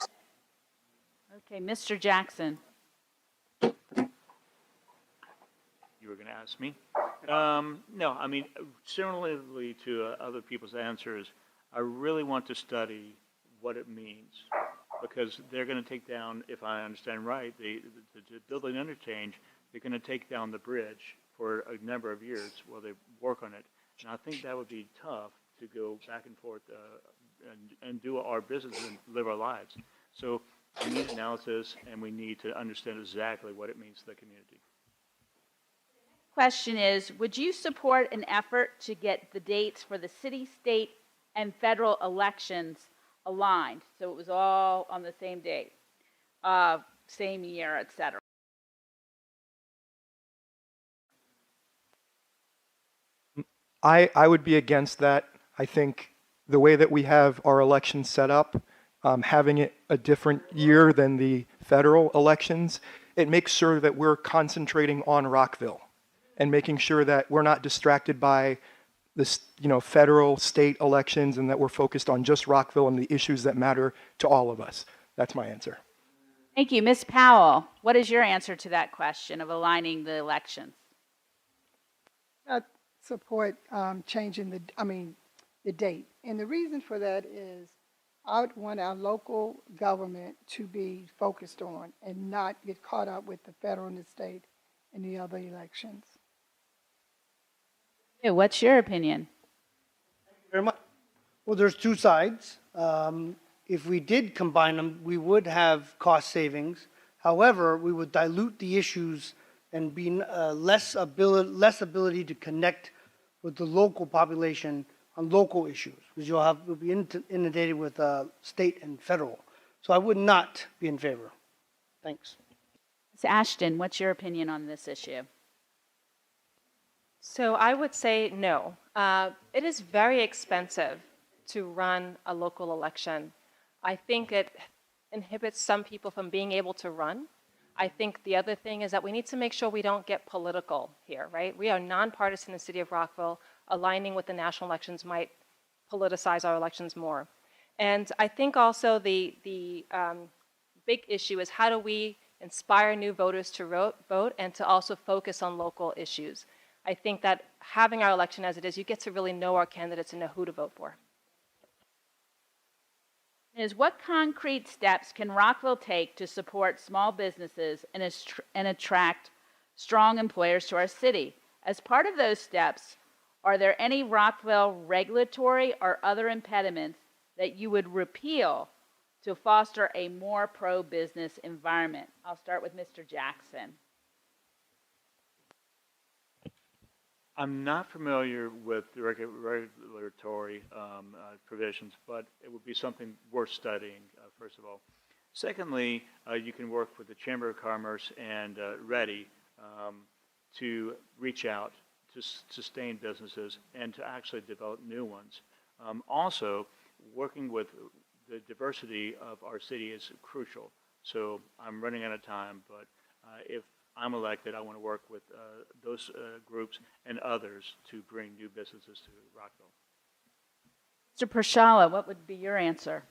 Okay, Mr. Jackson. You were going to ask me? No, I mean, similarly to other people's answers, I really want to study what it means, because they're going to take down, if I understand right, the building interchange, they're going to take down the bridge for a number of years while they work on it. And I think that would be tough to go back and forth and do our business and live our lives. So we need analysis, and we need to understand exactly what it means to the community. Question is, would you support an effort to get the dates for the city, state, and federal elections aligned, so it was all on the same date, same year, et cetera? I would be against that. I think the way that we have our elections set up, having it a different year than the federal elections, it makes sure that we're concentrating on Rockville and making sure that we're not distracted by this, federal, state elections, and that we're focused on just Rockville and the issues that matter to all of us. That's my answer. Thank you. Ms. Powell, what is your answer to that question of aligning the elections? I support changing the date. And the reason for that is I would want our local government to be focused on and not get caught up with the federal and the state and the other elections. What's your opinion? Thank you very much. Well, there's two sides. If we did combine them, we would have cost savings. However, we would dilute the issues and be less ability to connect with the local population on local issues, because you'll be inundated with state and federal. So I would not be in favor. Thanks. Ms. Ashton, what's your opinion on this issue? So I would say no. It is very expensive to run a local election. I think it inhibits some people from being able to run. I think the other thing is that we need to make sure we don't get political here, right? We are nonpartisan in the city of Rockville. Aligning with the national elections might politicize our elections more. And I think also the big issue is how do we inspire new voters to vote and to also focus on local issues. I think that having our election as it is, you get to really know our candidates and know who to vote for. What concrete steps can Rockville take to support small businesses and attract strong employers to our city? As part of those steps, are there any Rockville regulatory or other impediments that you would repeal to foster a more pro-business environment? I'll start with Mr. Jackson. I'm not familiar with the regulatory provisions, but it would be something worth studying, first of all. Secondly, you can work with the Chamber of Commerce and READY to reach out to sustain businesses and to actually develop new ones. Also, working with the diversity of our city is crucial. So I'm running out of time, but if I'm elected, I want to work with those groups and others to bring new businesses to Rockville. Mr. Pershala, what would be your answer?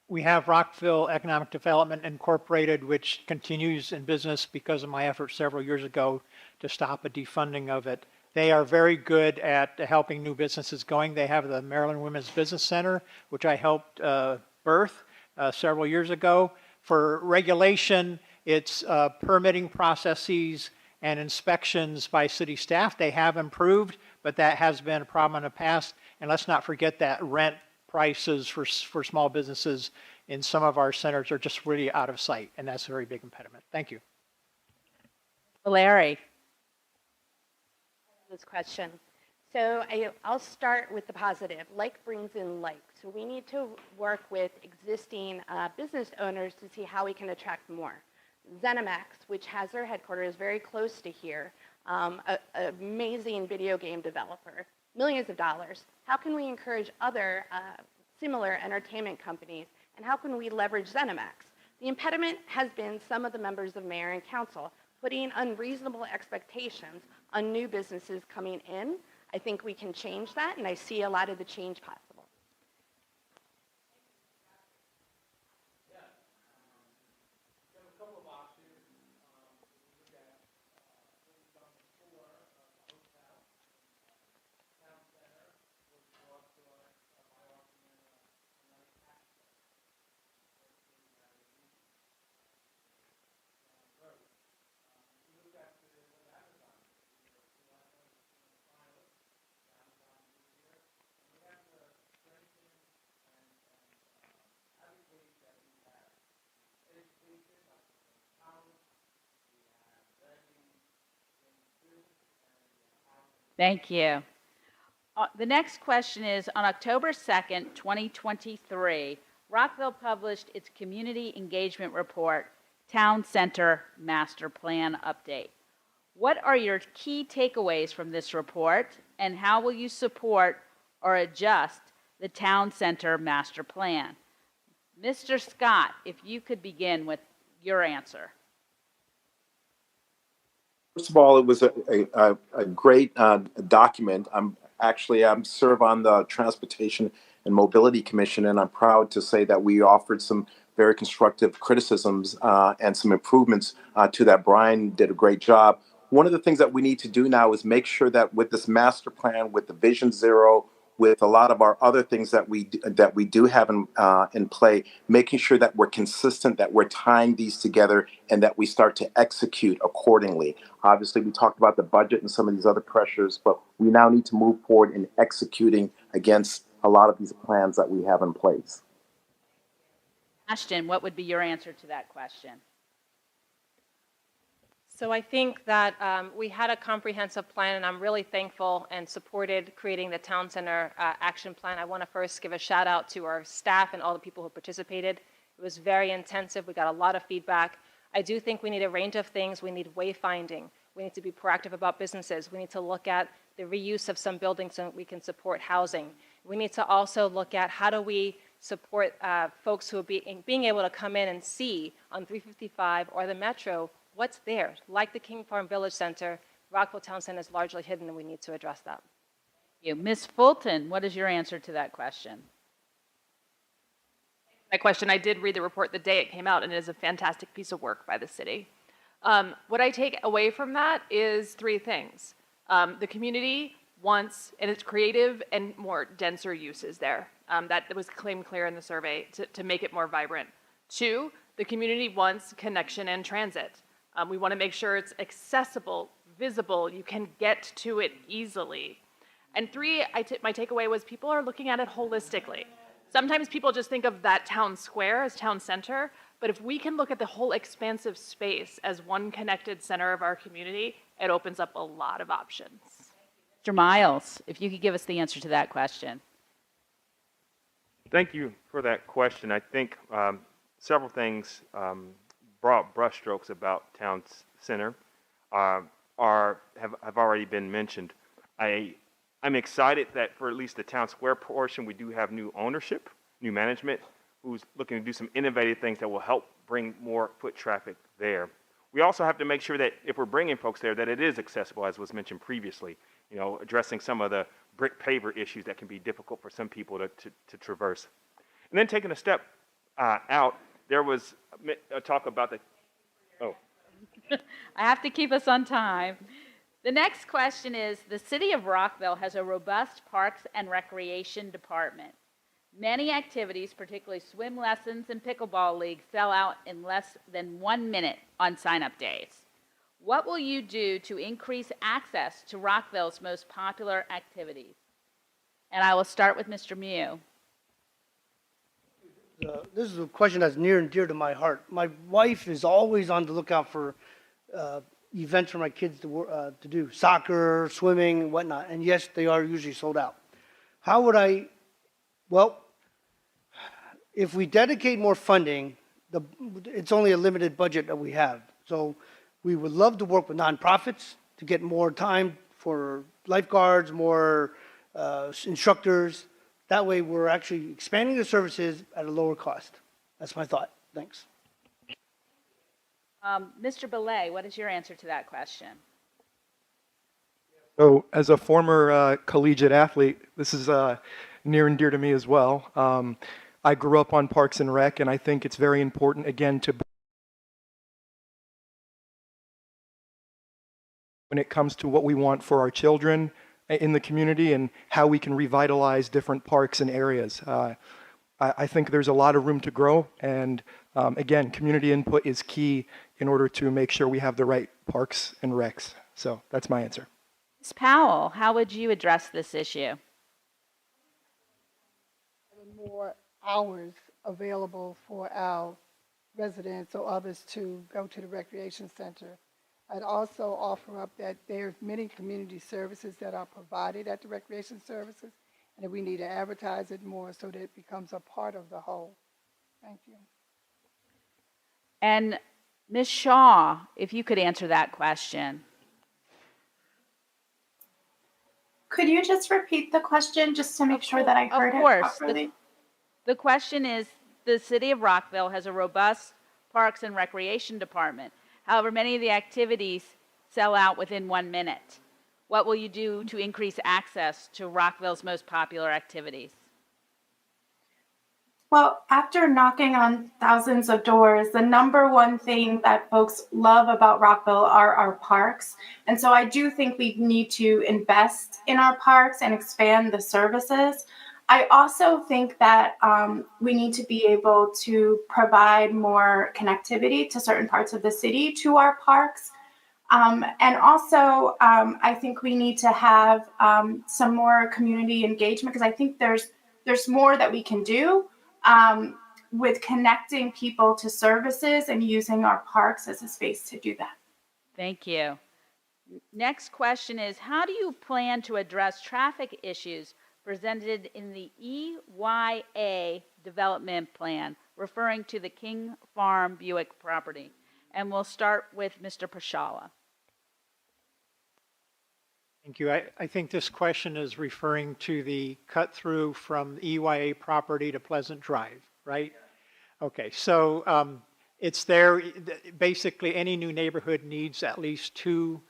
We have Rockville Economic Development Incorporated, which continues in business because of my efforts several years ago to stop a defunding of it. They are very good at helping new businesses going. They have the Maryland Women's Business Center, which I helped birth. several years ago. For regulation, it's permitting processes and inspections by city staff. They have improved, but that has been a problem in the past. And let's not forget that rent prices for small businesses in some of our centers are just really out of sight, and that's a very big impediment. Thank you. Larry. This question. So I'll start with the positive. Like brings in like. So we need to work with existing business owners to see how we can attract more. ZeniMax, which has their headquarters very close to here, an amazing video game developer, millions of dollars. How can we encourage other similar entertainment companies, and how can we leverage ZeniMax? The impediment has been some of the members of Mayor and Council putting unreasonable expectations on new businesses coming in. I think we can change that, and I see a lot of the change possible. Thank you. The next question is, on October 2nd, 2023, Rockville published its Community Engagement Report, Town Center Master Plan Update. What are your key takeaways from this report, and how will you support or adjust the Town Center Master Plan? Mr. Scott, if you could begin with your answer. First of all, it was a great document. I serve on the Transportation and Mobility Commission, and I'm proud to say that we offered some very constructive criticisms and some improvements to that. Brian did a great job. One of the things that we need to do now is make sure that with this master plan, with the Vision Zero, with a lot of our other things that we do have in play, making sure that we're consistent, that we're tying these together, and that we start to execute accordingly. Obviously, we talked about the budget and some of these other pressures, but we now need to move forward in executing against a lot of these plans that we have in place. Ashton, what would be your answer to that question? So I think that we had a comprehensive plan, and I'm really thankful and supported creating the Town Center Action Plan. I want to first give a shout out to our staff and all the people who participated. It was very intensive. We got a lot of feedback. I do think we need a range of things. We need wayfinding. We need to be proactive about businesses. We need to look at the reuse of some buildings so that we can support housing. We need to also look at how do we support folks who are being able to come in and see on 355 or the Metro what's there. Like the King Farm Village Center, Rockville Town Center is largely hidden, and we need to address that. Thank you. Ms. Fulton, what is your answer to that question? That question, I did read the report the day it came out, and it is a fantastic piece of work by the city. What I take away from that is three things. The community wants, and it's creative and more denser uses there. That was claimed clear in the survey to make it more vibrant. 2, the community wants connection and transit. We want to make sure it's accessible, visible, you can get to it easily. And 3, my takeaway was people are looking at it holistically. Sometimes people just think of that town square as town center, but if we can look at the whole expansive space as one connected center of our community, it opens up a lot of options. Mr. Miles, if you could give us the answer to that question. Thank you for that question. I think several things, broad brushstrokes about town center have already been mentioned. I'm excited that for at least the town square portion, we do have new ownership, new management, who's looking to do some innovative things that will help bring more foot traffic there. We also have to make sure that if we're bringing folks there, that it is accessible, as was mentioned previously, addressing some of the brick paver issues that can be difficult for some people to traverse. And then taking a step out, there was a talk about the, I have to keep us on time. The next question is, the city of Rockville has a robust parks and recreation department. Many activities, particularly swim lessons and pickleball leagues, sell out in less than 1 minute on sign-up days. What will you do to increase access to Rockville's most popular activities? And I will start with Mr. Mew. This is a question that's near and dear to my heart. My wife is always on the lookout for events for my kids to do, soccer, swimming, whatnot. And yes, they are usually sold out. How would I? Well, if we dedicate more funding, it's only a limited budget that we have. So we would love to work with nonprofits to get more time for lifeguards, more instructors. That way we're actually expanding the services at a lower cost. That's my thought. Thanks. Mr. Belay, what is your answer to that question? So, as a former collegiate athlete, this is near and dear to me as well. I grew up on Parks and Rec, and I think it's very important, again, to when it comes to what we want for our children in the community and how we can revitalize different parks and areas. I think there's a lot of room to grow, and again, community input is key in order to make sure we have the right parks and recs. So that's my answer. Ms. Powell, how would you address this issue? More hours available for our residents or others to go to the recreation center. I'd also offer up that there's many community services that are provided at the recreation services, and that we need to advertise it more so that it becomes a part of the whole. Thank you. And Ms. Shaw, if you could answer that question. Could you just repeat the question just to make sure that I heard it properly? The question is, the city of Rockville has a robust parks and recreation department. However, many of the activities sell out within 1 minute. What will you do to increase access to Rockville's most popular activities? Well, after knocking on thousands of doors, the number one thing that folks love about Rockville are our parks. And so I do think we need to invest in our parks and expand the services. I also think that we need to be able to provide more connectivity to certain parts of the city to our parks. And also, I think we need to have some more community engagement, because I think there's more that we can do with connecting people to services and using our parks as a space to do that. Thank you. Next question is, how do you plan to address traffic issues presented in the EYA development plan, referring to the King Farm Buick property? And we'll start with Mr. Pashala. Thank you. I think this question is referring to the cut through from the EYA property to Pleasant Drive, right? Okay, so it's there. Basically, any new neighborhood needs at least 2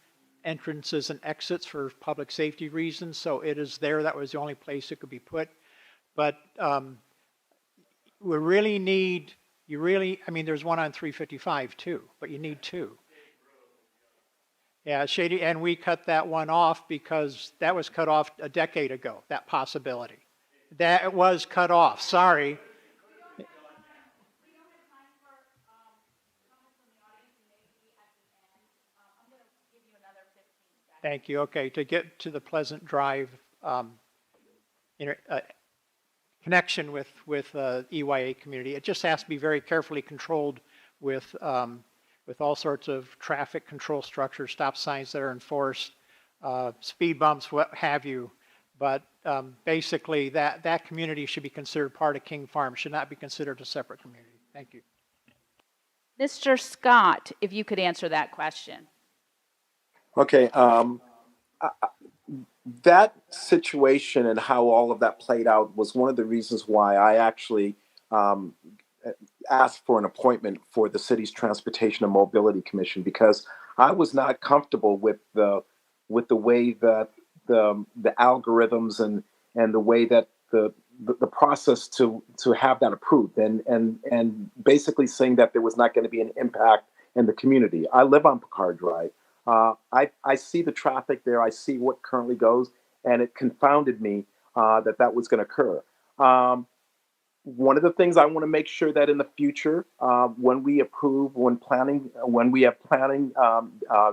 entrances and exits for public safety reasons. So it is there. That was the only place it could be put. But we really need, I mean, there's one on 355 too, but you need 2. Yeah, Shady, and we cut that one off because that was cut off a decade ago, that possibility. That was cut off, sorry. Thank you. Okay, to get to the Pleasant Drive connection with EYA community, it just has to be very carefully controlled with all sorts of traffic control structures, stop signs that are enforced, speed bumps, what have you. But basically, that community should be considered part of King Farm, should not be considered a separate community. Thank you. Mr. Scott, if you could answer that question. Okay, that situation and how all of that played out was one of the reasons why I actually asked for an appointment for the city's Transportation and Mobility Commission, because I was not comfortable with the way that the algorithms and the way that the process to have that approved and basically saying that there was not going to be an impact in the community. I live on Picard Drive. I see the traffic there. I see what currently goes, and it confounded me that was going to occur. one of the things I want to make sure that in the future, when we approve, when we have planning,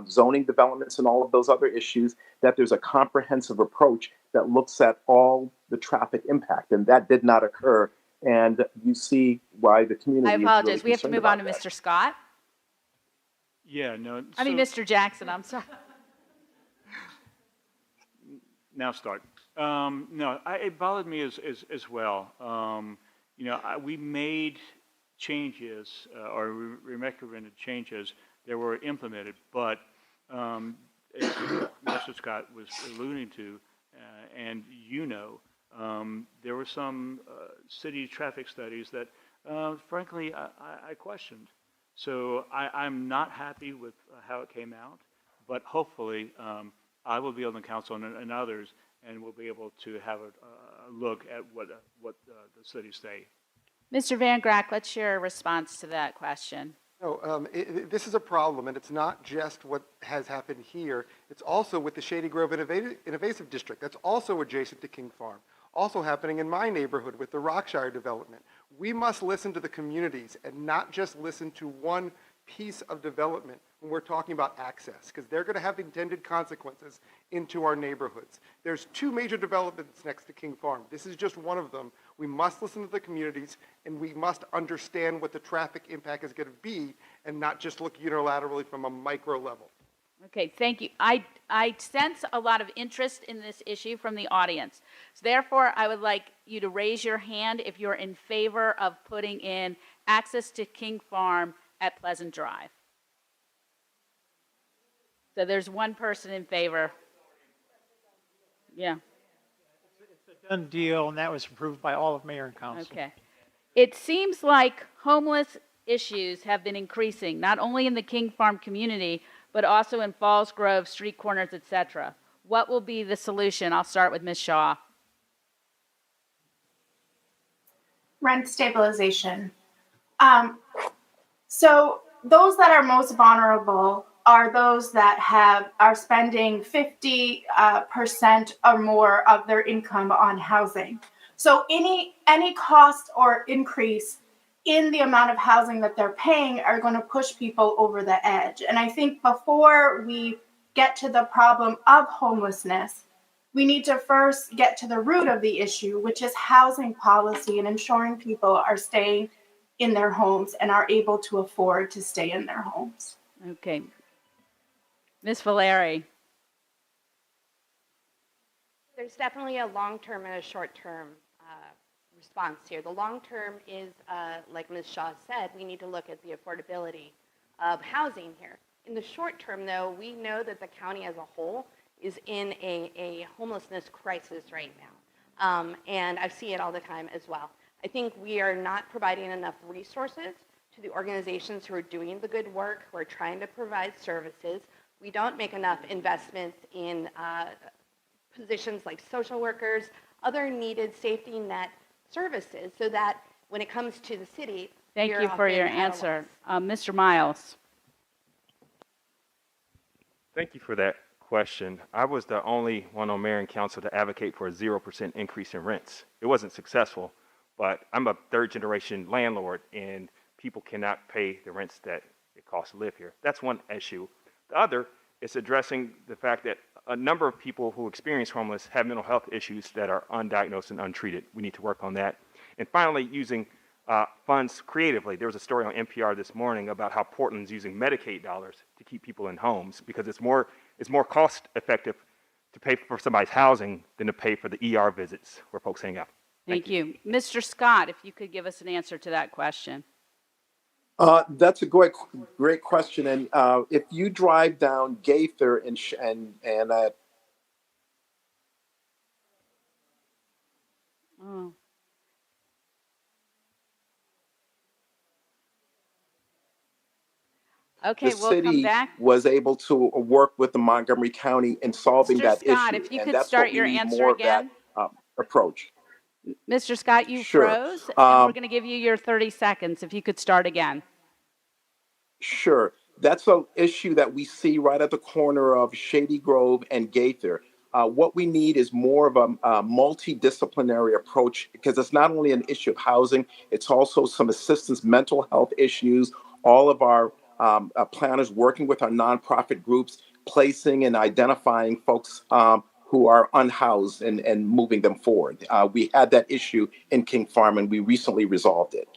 zoning developments and all of those other issues, that there's a comprehensive approach that looks at all the traffic impact. And that did not occur. And you see why the community I is apologize. really We have to concerned move on to about that. Mr. Scott. Yeah, no. I mean, Mr. Jackson, I'm sorry. Now start. No, it bothered me as well. We made changes, or we recommended changes that were implemented, but as Mr. Scott was alluding to, and there were some city traffic studies that, frankly, I questioned. So I'm not happy with how it came out, but hopefully I will be on the council and others, and we'll be able to have a look at what the cities say. Mr. Van Grack, let's share a response to that question. No, this is a problem, and it's not just what has happened here. It's also with the Shady Grove Innovasive District. That's also adjacent to King Farm. Also happening in my neighborhood with the Rockshire development. We must listen to the communities and not just listen to one piece of development when we're talking about access, because they're going to have intended consequences into our neighborhoods. There's two major developments next to King Farm. This is just one of them. We must listen to the communities, and we must understand what the traffic impact is going to be and not just look unilaterally from a micro level. Okay, thank you. I sense a lot of interest in this issue from the audience. So therefore, I would like you to raise your hand if you're in favor of putting in access to King Farm at Pleasant Drive. So there's one person in favor. Yeah. It's a done deal, and that was approved by all of Mayor and Council. Okay. It seems like homeless issues have been increasing, not only in the King Farm community, but also in Falls Grove, street corners, etc. What will be the solution? I'll start with Ms. Shaw. Rent stabilization. So those that are most vulnerable are those that are spending 50% or more of their income on housing. So any cost or increase in the amount of housing that they're paying are going to push people over the edge. And I think before we get to the problem of homelessness, we need to first get to the root of the issue, which is housing policy and ensuring people are staying in their homes and are able to afford to stay in their homes. Okay. Ms. Valeri. There's definitely a long-term and a short-term response here. The long-term is, like Ms. Shaw said, we need to look at the affordability of housing here. In the short term, though, we know that the county as a whole is in a homelessness crisis right now. And I see it all the time as well. I think we are not providing enough resources to the organizations who are doing the good work, who are trying to provide services. We don't make enough investments in positions like social workers, other needed safety net services, so that when it comes to the city, Thank you for your answer. Mr. Miles. Thank you for that question. I was the only one on Mayor and Council to advocate for a 0% increase in rents. It wasn't successful, but I'm a third-generation landlord, and people cannot pay the rents that it costs to live here. That's one issue. The other is addressing the fact that a number of people who experience homeless have mental health issues that are undiagnosed and untreated. We need to work on that. And finally, using funds creatively. There was a story on NPR this morning about how Portland's using Medicaid dollars to keep people in homes because it's more cost effective to pay for somebody's housing than to pay for the ER visits where folks hang out. Thank you. Mr. Scott, if you could give us an answer to that question. That's a great question. And if you drive down Gaither and Oh. Okay, the we'll come city back. was able to work with the Montgomery County in solving Mr. that Scott, issue. if you And could that's start what we your need answer more again. of that approach. Mr. Scott, you Sure. froze, and we're going to give you your 30 seconds. If you could start again. Sure. That's an issue that we see right at the corner of Shady Grove and Gaither. What we need is more of a multidisciplinary approach, because it's not only an issue of housing, it's also some assistance, mental health issues. All of our planners working with our nonprofit groups, placing and identifying folks who are unhoused and moving them forward. We had that issue in King Farm, and we recently resolved it.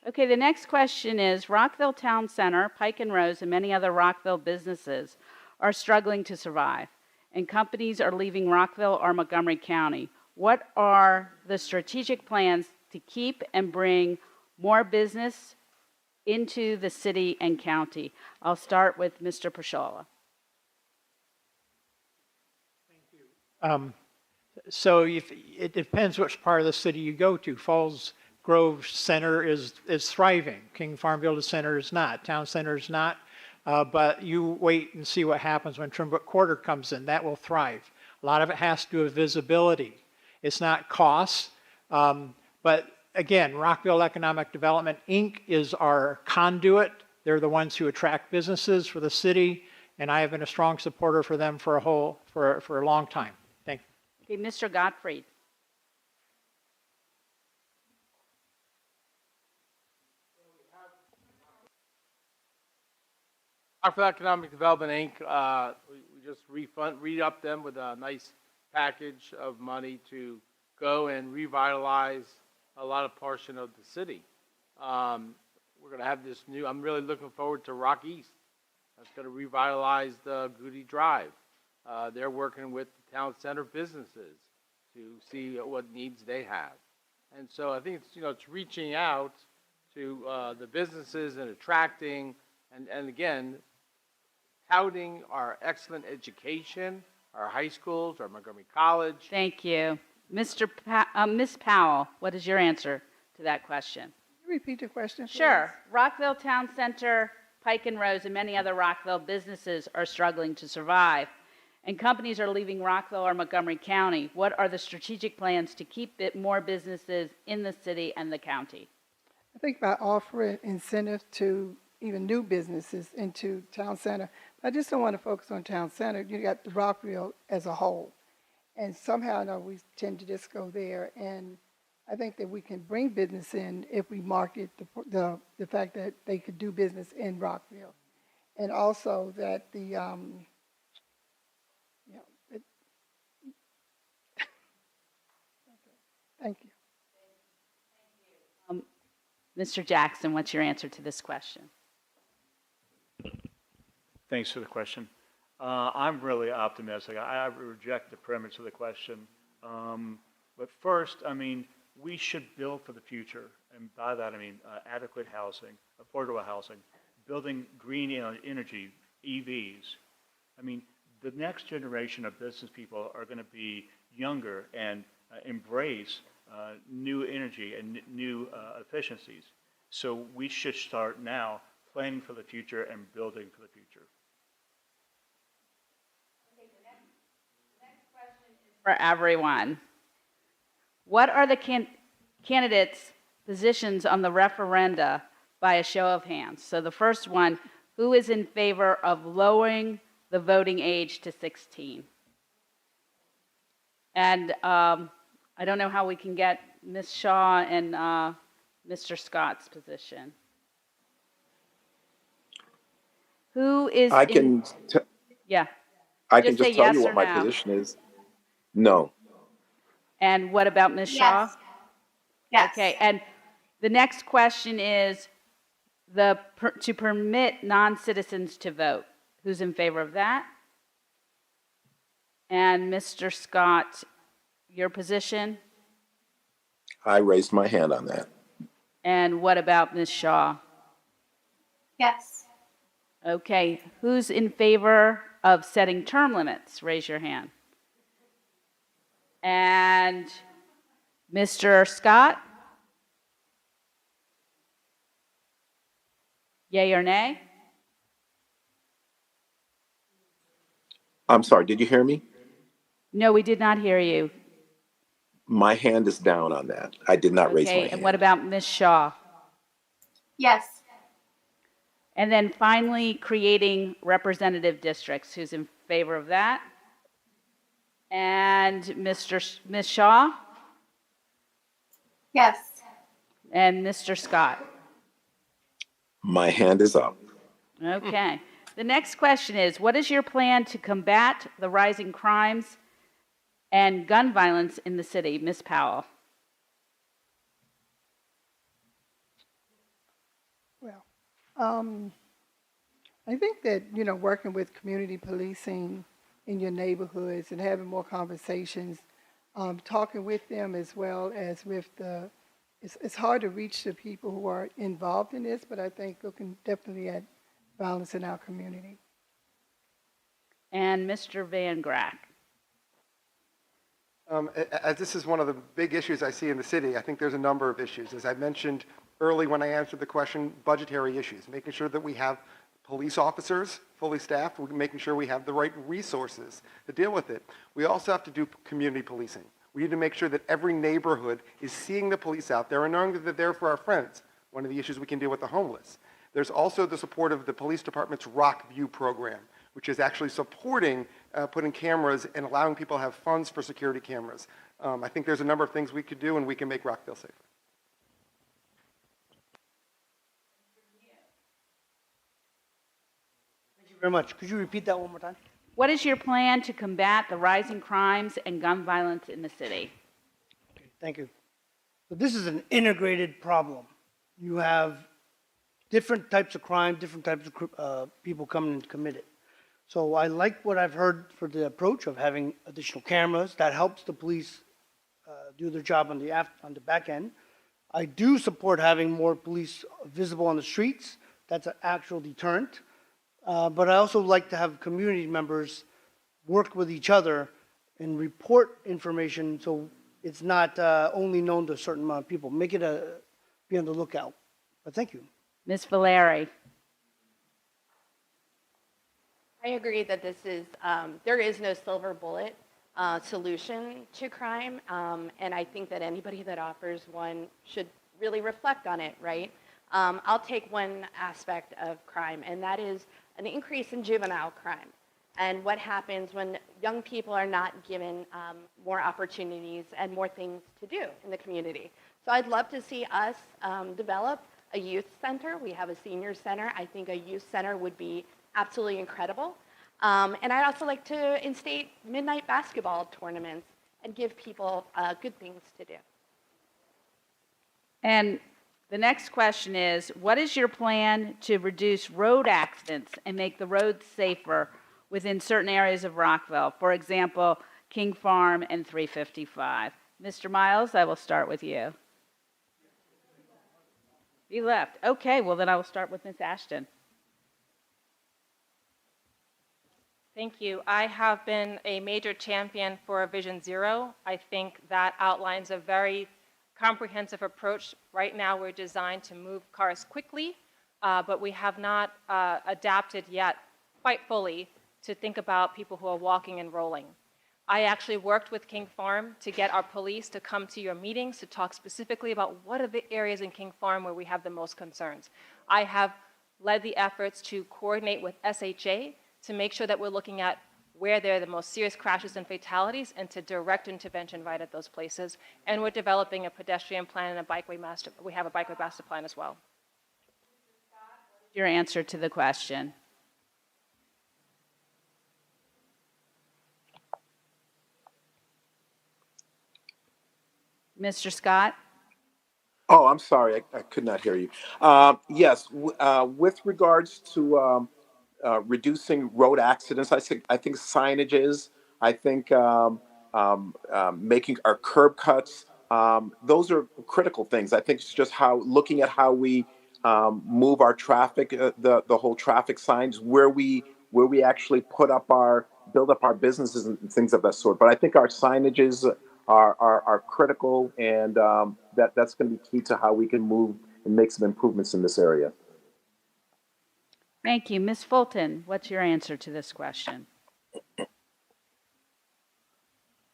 Okay, the next question is, Rockville Town Center, Pike and Rose, and many other Rockville businesses are struggling to survive, and companies are leaving Rockville or Montgomery County. What are the strategic plans to keep and bring more business into the city and county? I'll start with Mr. Pershola. So it depends which part of the city you go to. Falls Grove Center is thriving. King Farm Village Center is not. Town Center is not. But you wait and see what happens when Trimble Quarter comes in. That will thrive. A lot of it has to do with visibility. It's not costs. But again, Rockville Economic Development, Inc. is our conduit. They're the ones who attract businesses for the city. And I have been a strong supporter for them for a long time. Thank you. Okay, Mr. Gottfried. Rockville Economic Development, Inc., we just re-up them with a nice package of money to go and revitalize a lot of portion of the city. We're going to have this new, I'm really looking forward to Rock East. That's going to revitalize the Goody Drive. They're working with the town center businesses to see what needs they have. And so I think it's reaching out to the businesses and attracting, and again, touting our excellent education, our high schools, our Montgomery College. Thank you. Ms. Powell, what is your answer to that question? Repeat the question, please. Sure. Rockville Town Center, Pike and Rose, and many other Rockville businesses are struggling to survive, and companies are leaving Rockville or Montgomery County. What are the strategic plans to keep more businesses in the city and the county? I think by offering incentives to even new businesses into Town Center. I just don't want to focus on Town Center. You got the Rockville as a whole. And somehow, I know we tend to just go there. And I think that we can bring business in if we market the fact that they could do business in Rockville. And also that the, thank you. Mr. Jackson, what's your answer to this question? Thanks for the question. I'm really optimistic. I reject the premise of the question. But first, we should build for the future. And by that, I mean adequate housing, affordable housing, building green energy, EVs. The next generation of business people are going to be younger and embrace new energy and new efficiencies. So we should start now planning for the future and building for the future. For everyone. What are the candidates' positions on the referenda by a show of hands? So the first one, who is in favor of lowering the voting age to 16? And I don't know how we can get Ms. Shaw and Mr. Scott's position. Who is I can just tell you what my position is. No. And what about Ms. Shaw? Yes. Okay, and the next question is to permit non-citizens to vote. Who's in favor of that? And Mr. Scott, your position? I raised my hand on that. And what about Ms. Shaw? Yes. Okay, who's in favor of setting term limits? Raise your hand. And Mr. Scott? Yay or nay? I'm sorry, did you hear me? No, we did not hear you. My hand is down on that. I did not raise my hand. And what about Ms. Shaw? Yes. And then finally, creating representative districts. Who's in favor of that? And Ms. Shaw? Yes. And Mr. Scott? My hand is up. Okay. The next question is, what is your plan to combat the rising crimes and gun violence in the city? Ms. Powell? Well, I think that, working with community policing in your neighborhoods and having more conversations, talking with them as well as with it's hard to reach the people who are involved in this, but I think looking definitely at violence in our community. And Mr. Van Grack? As this is one of the big issues I see in the city, I think there's a number of issues. As I mentioned early when I answered the question, budgetary issues, making sure that we have police officers fully staffed, making sure we have the right resources to deal with it. We also have to do community policing. We need to make sure that every neighborhood is seeing the police out there and knowing that they're there for our friends. One of the issues we can deal with the homeless. There's also the support of the police department's Rockville program, which is actually supporting putting cameras and allowing people to have funds for security cameras. I think there's a number of things we could do, and we can make Rockville safer. Thank you very much. Could you repeat that one more time? What is your plan to combat the rising crimes and gun violence in the city? Okay, thank you. So this is an integrated problem. You have different types of crime, different types of people coming and commit it. So I like what I've heard for the approach of having additional cameras. That helps the police do their job on the back end. I do support having more police visible on the streets. That's an actual deterrent. But I also like to have community members work with each other and report information so it's not only known to a certain amount of people. Make it be on the lookout. But thank you. Ms. Valeri? I agree that this is, there is no silver bullet solution to crime, and I think that anybody that offers one should really reflect on it, right? I'll take one aspect of crime, and that is an increase in juvenile crime and what happens when young people are not given more opportunities and more things to do in the community. So I'd love to see us develop a youth center. We have a senior center. I think a youth center would be absolutely incredible. And I'd also like to instate midnight basketball tournaments and give people good things to do. And the next question is, what is your plan to reduce road accidents and make the roads safer within certain areas of Rockville? For example, King Farm and 355. Mr. Miles, I will start with you. He left. Okay, well then I will start with Ms. Ashton. Thank you. I have been a major champion for Vision Zero. I think that outlines a very comprehensive approach. Right now, we're designed to move cars quickly, but we have not adapted yet quite fully to think about people who are walking and rolling. I actually worked with King Farm to get our police to come to your meetings to talk specifically about what are the areas in King Farm where we have the most concerns. I have led the efforts to coordinate with SHA to make sure that we're looking at where there are the most serious crashes and fatalities and to direct intervention right at those places. And we're developing a pedestrian plan and we have a bikeway master plan as well. Your answer to the question. Mr. Scott? Oh, I'm sorry, I could not hear you. Yes, with regards to reducing road accidents, I think signages, I think making our curb cuts, those are critical things. I think it's just looking at how we move our traffic, the whole traffic signs, where we actually build up our businesses and things of that sort. But I think our signages are critical, and that's going to be key to how we can move and make some improvements in this area. Thank you. Ms. Fulton, what's your answer to this question?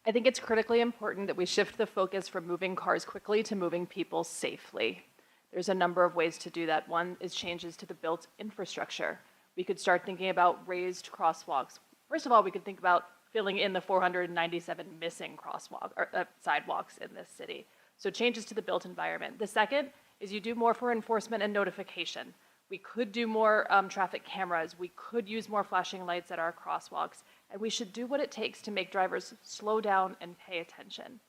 I think it's critically important that we shift the focus from moving cars quickly to moving people safely. There's a number of ways to do that. One is changes to the built infrastructure. We could start thinking about raised crosswalks. First of all, we could think about filling in the 497 missing sidewalks in this city. So changes to the built environment. The second is you do more for enforcement and notification. We could do more traffic cameras. We could use more flashing lights at our crosswalks. And we should do what it takes to make drivers slow down and pay attention.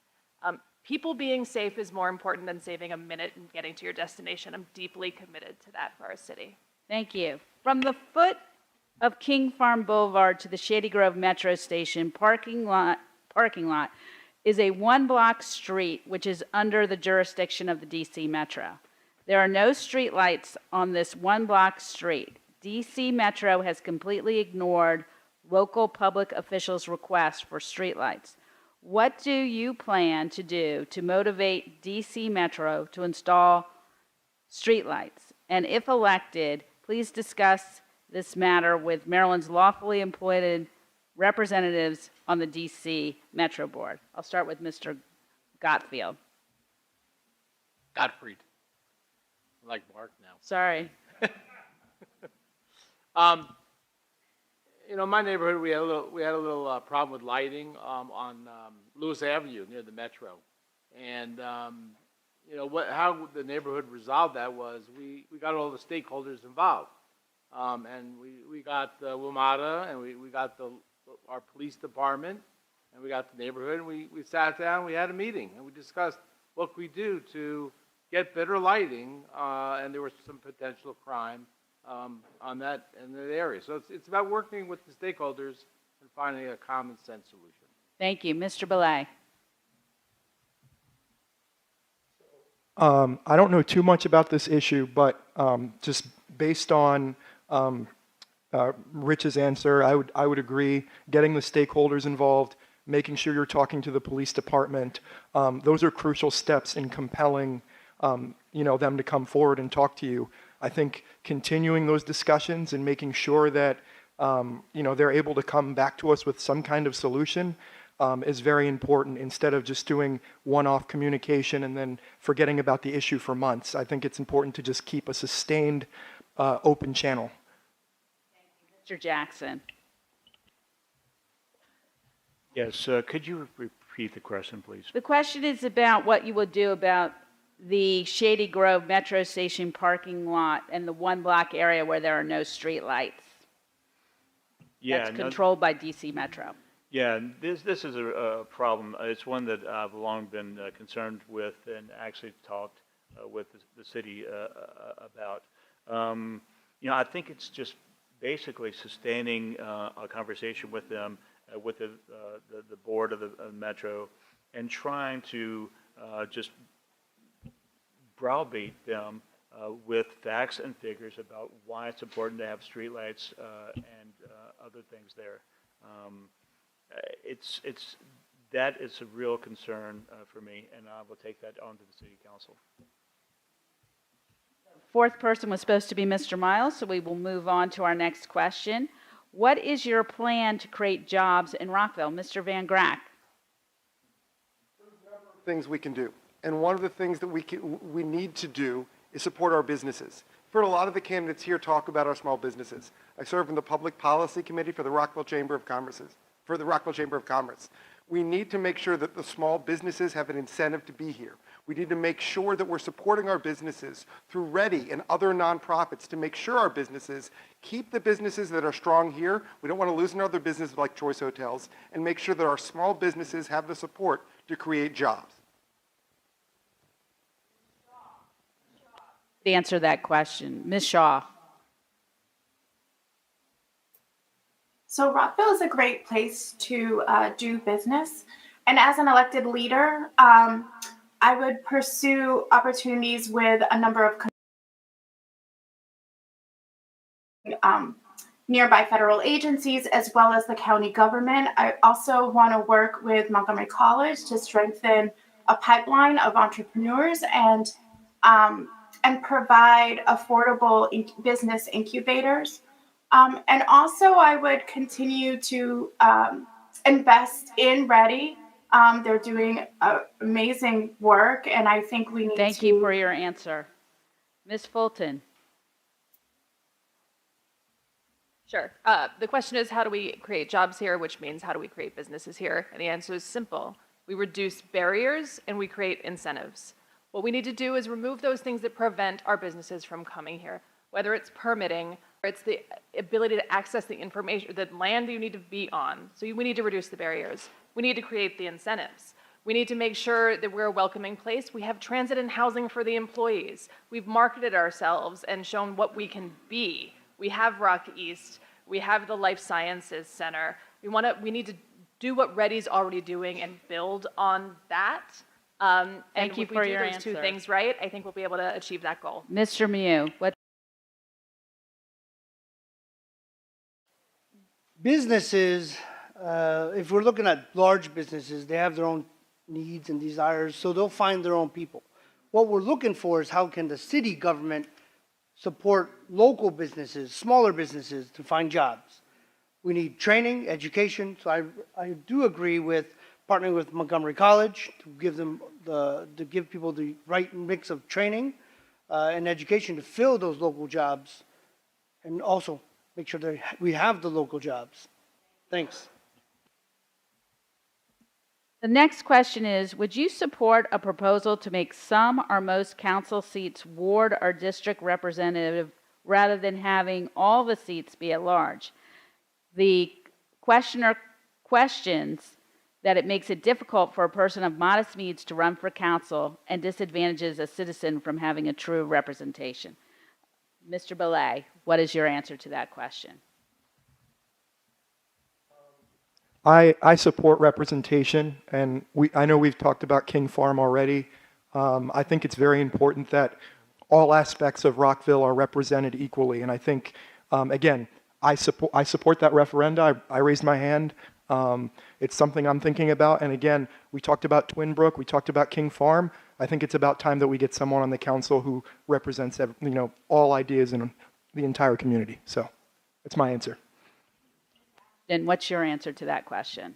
People being safe is more important than saving a minute and getting to your destination. I'm deeply committed to that for our city. Thank you. From the foot of King Farm Boulevard to the Shady Grove Metro Station parking lot is a one-block street which is under the jurisdiction of the DC Metro. There are no street lights on this one-block street. DC Metro has completely ignored local public officials' requests for streetlights. What do you plan to do to motivate DC Metro to install streetlights? And if elected, please discuss this matter with Maryland's lawfully appointed representatives on the DC Metro Board. I'll start with Mr. Gottfield. Gottfried. I like Mark now. Sorry. You know, my neighborhood, we had a little problem with lighting on Lewis Avenue near the Metro, and you know how the neighborhood resolved that was we got all the stakeholders involved, and we got WMATA, and we got our police department, and we got the neighborhood, and we sat down, we had a meeting, and we discussed what we do to get better lighting, and there was some potential crime on that in the area. So it's about working with the stakeholders and finding a common sense solution. Thank you. Mr. Belay. I don't know too much about this issue, but just based on Rich's answer, I would agree. Getting the stakeholders involved, making sure you're talking to the police department, those are crucial steps in compelling them to come forward and talk to you. I think continuing those discussions and making sure that they're able to come back to us with some kind of solution is very important, instead of just doing one-off communication and then forgetting about the issue for months. I think it's important to just keep a sustained open channel. Mr. Jackson. Yes, could you repeat the question, please? The question is about what you will do about the Shady Grove Metro Station parking lot and the one-block area where there are no street lights. Yeah, that's controlled by DC Metro. Yeah, this is a problem. It's one that I've long been concerned with and actually talked with the city about. I think it's just basically sustaining a conversation with them, with the board of the Metro, and trying to just browbeat them with facts and figures about why it's important to have streetlights and other things there. That is a real concern for me, and I will take that on to the City Council. Fourth person was supposed to be Mr. Miles, so we will move on to our next question. What is your plan to create jobs in Rockville? Mr. Van Grack. There's a number of things we can do. And one of the things that we need to do is support our businesses. I've heard a lot of the candidates here talk about our small businesses. I serve in the Public Policy Committee for the Rockville Chamber of Commerce. We need to make sure that the small businesses have an incentive to be here. We need to make sure that we're supporting our businesses through Ready and other nonprofits to make sure our businesses keep the businesses that are strong here. We don't want to lose another business like Choice Hotels, and make sure that our small businesses have the support to create jobs. To answer that question, Ms. Shaw. So Rockville is a great place to do business. And as an elected leader, I would pursue opportunities with a number of nearby federal agencies, as well as the county government. I also want to work with Montgomery College to strengthen a pipeline of entrepreneurs and provide affordable business incubators. And also, I would continue to invest in Ready. They're doing amazing work, and I think we need to... Thank you for your answer. Ms. Fulton. Sure. The question is, how do we create jobs here, which means how do we create businesses here? And the answer is simple. We reduce barriers and we create incentives. What we need to do is remove those things that prevent our businesses from coming here, whether it's permitting or it's the ability to access the information, the land you need to be on. So we need to reduce the barriers. We need to create the incentives. We need to make sure that we're a welcoming place. We have transit and housing for the employees. We've marketed ourselves and shown what we can be. We have Rock East. We have the Life Sciences Center. We need to do what Ready's already doing and build on that. Thank you for your those answer. two things right, I think we'll be able to achieve that goal. Mr. Mew, what? Businesses, if we're looking at large businesses, they have their own needs and desires, so they'll find their own people. What we're looking for is how can the city government support local businesses, smaller businesses to find jobs. We need training, education, so I do agree with partnering with Montgomery College to give people the right mix of training and education to fill those local jobs, and also make sure that we have the local jobs. Thanks. The next question is, would you support a proposal to make some or most council seats ward or district representative rather than having all the seats be at large? The questioner questions that it makes it difficult for a person of modest means to run for council and disadvantages a citizen from having a true representation. Mr. Belay, what is your answer to that question? I support representation, and I know we've talked about King Farm already. I think it's very important that all aspects of Rockville are represented equally, and I think, again, I support that referenda. I raised my hand. It's something I'm thinking about, and again, we talked about Twin Brook, we talked about King Farm. I think it's about time that we get someone on the council who represents, all ideas in the entire community. So, that's my answer. And what's your answer to that question?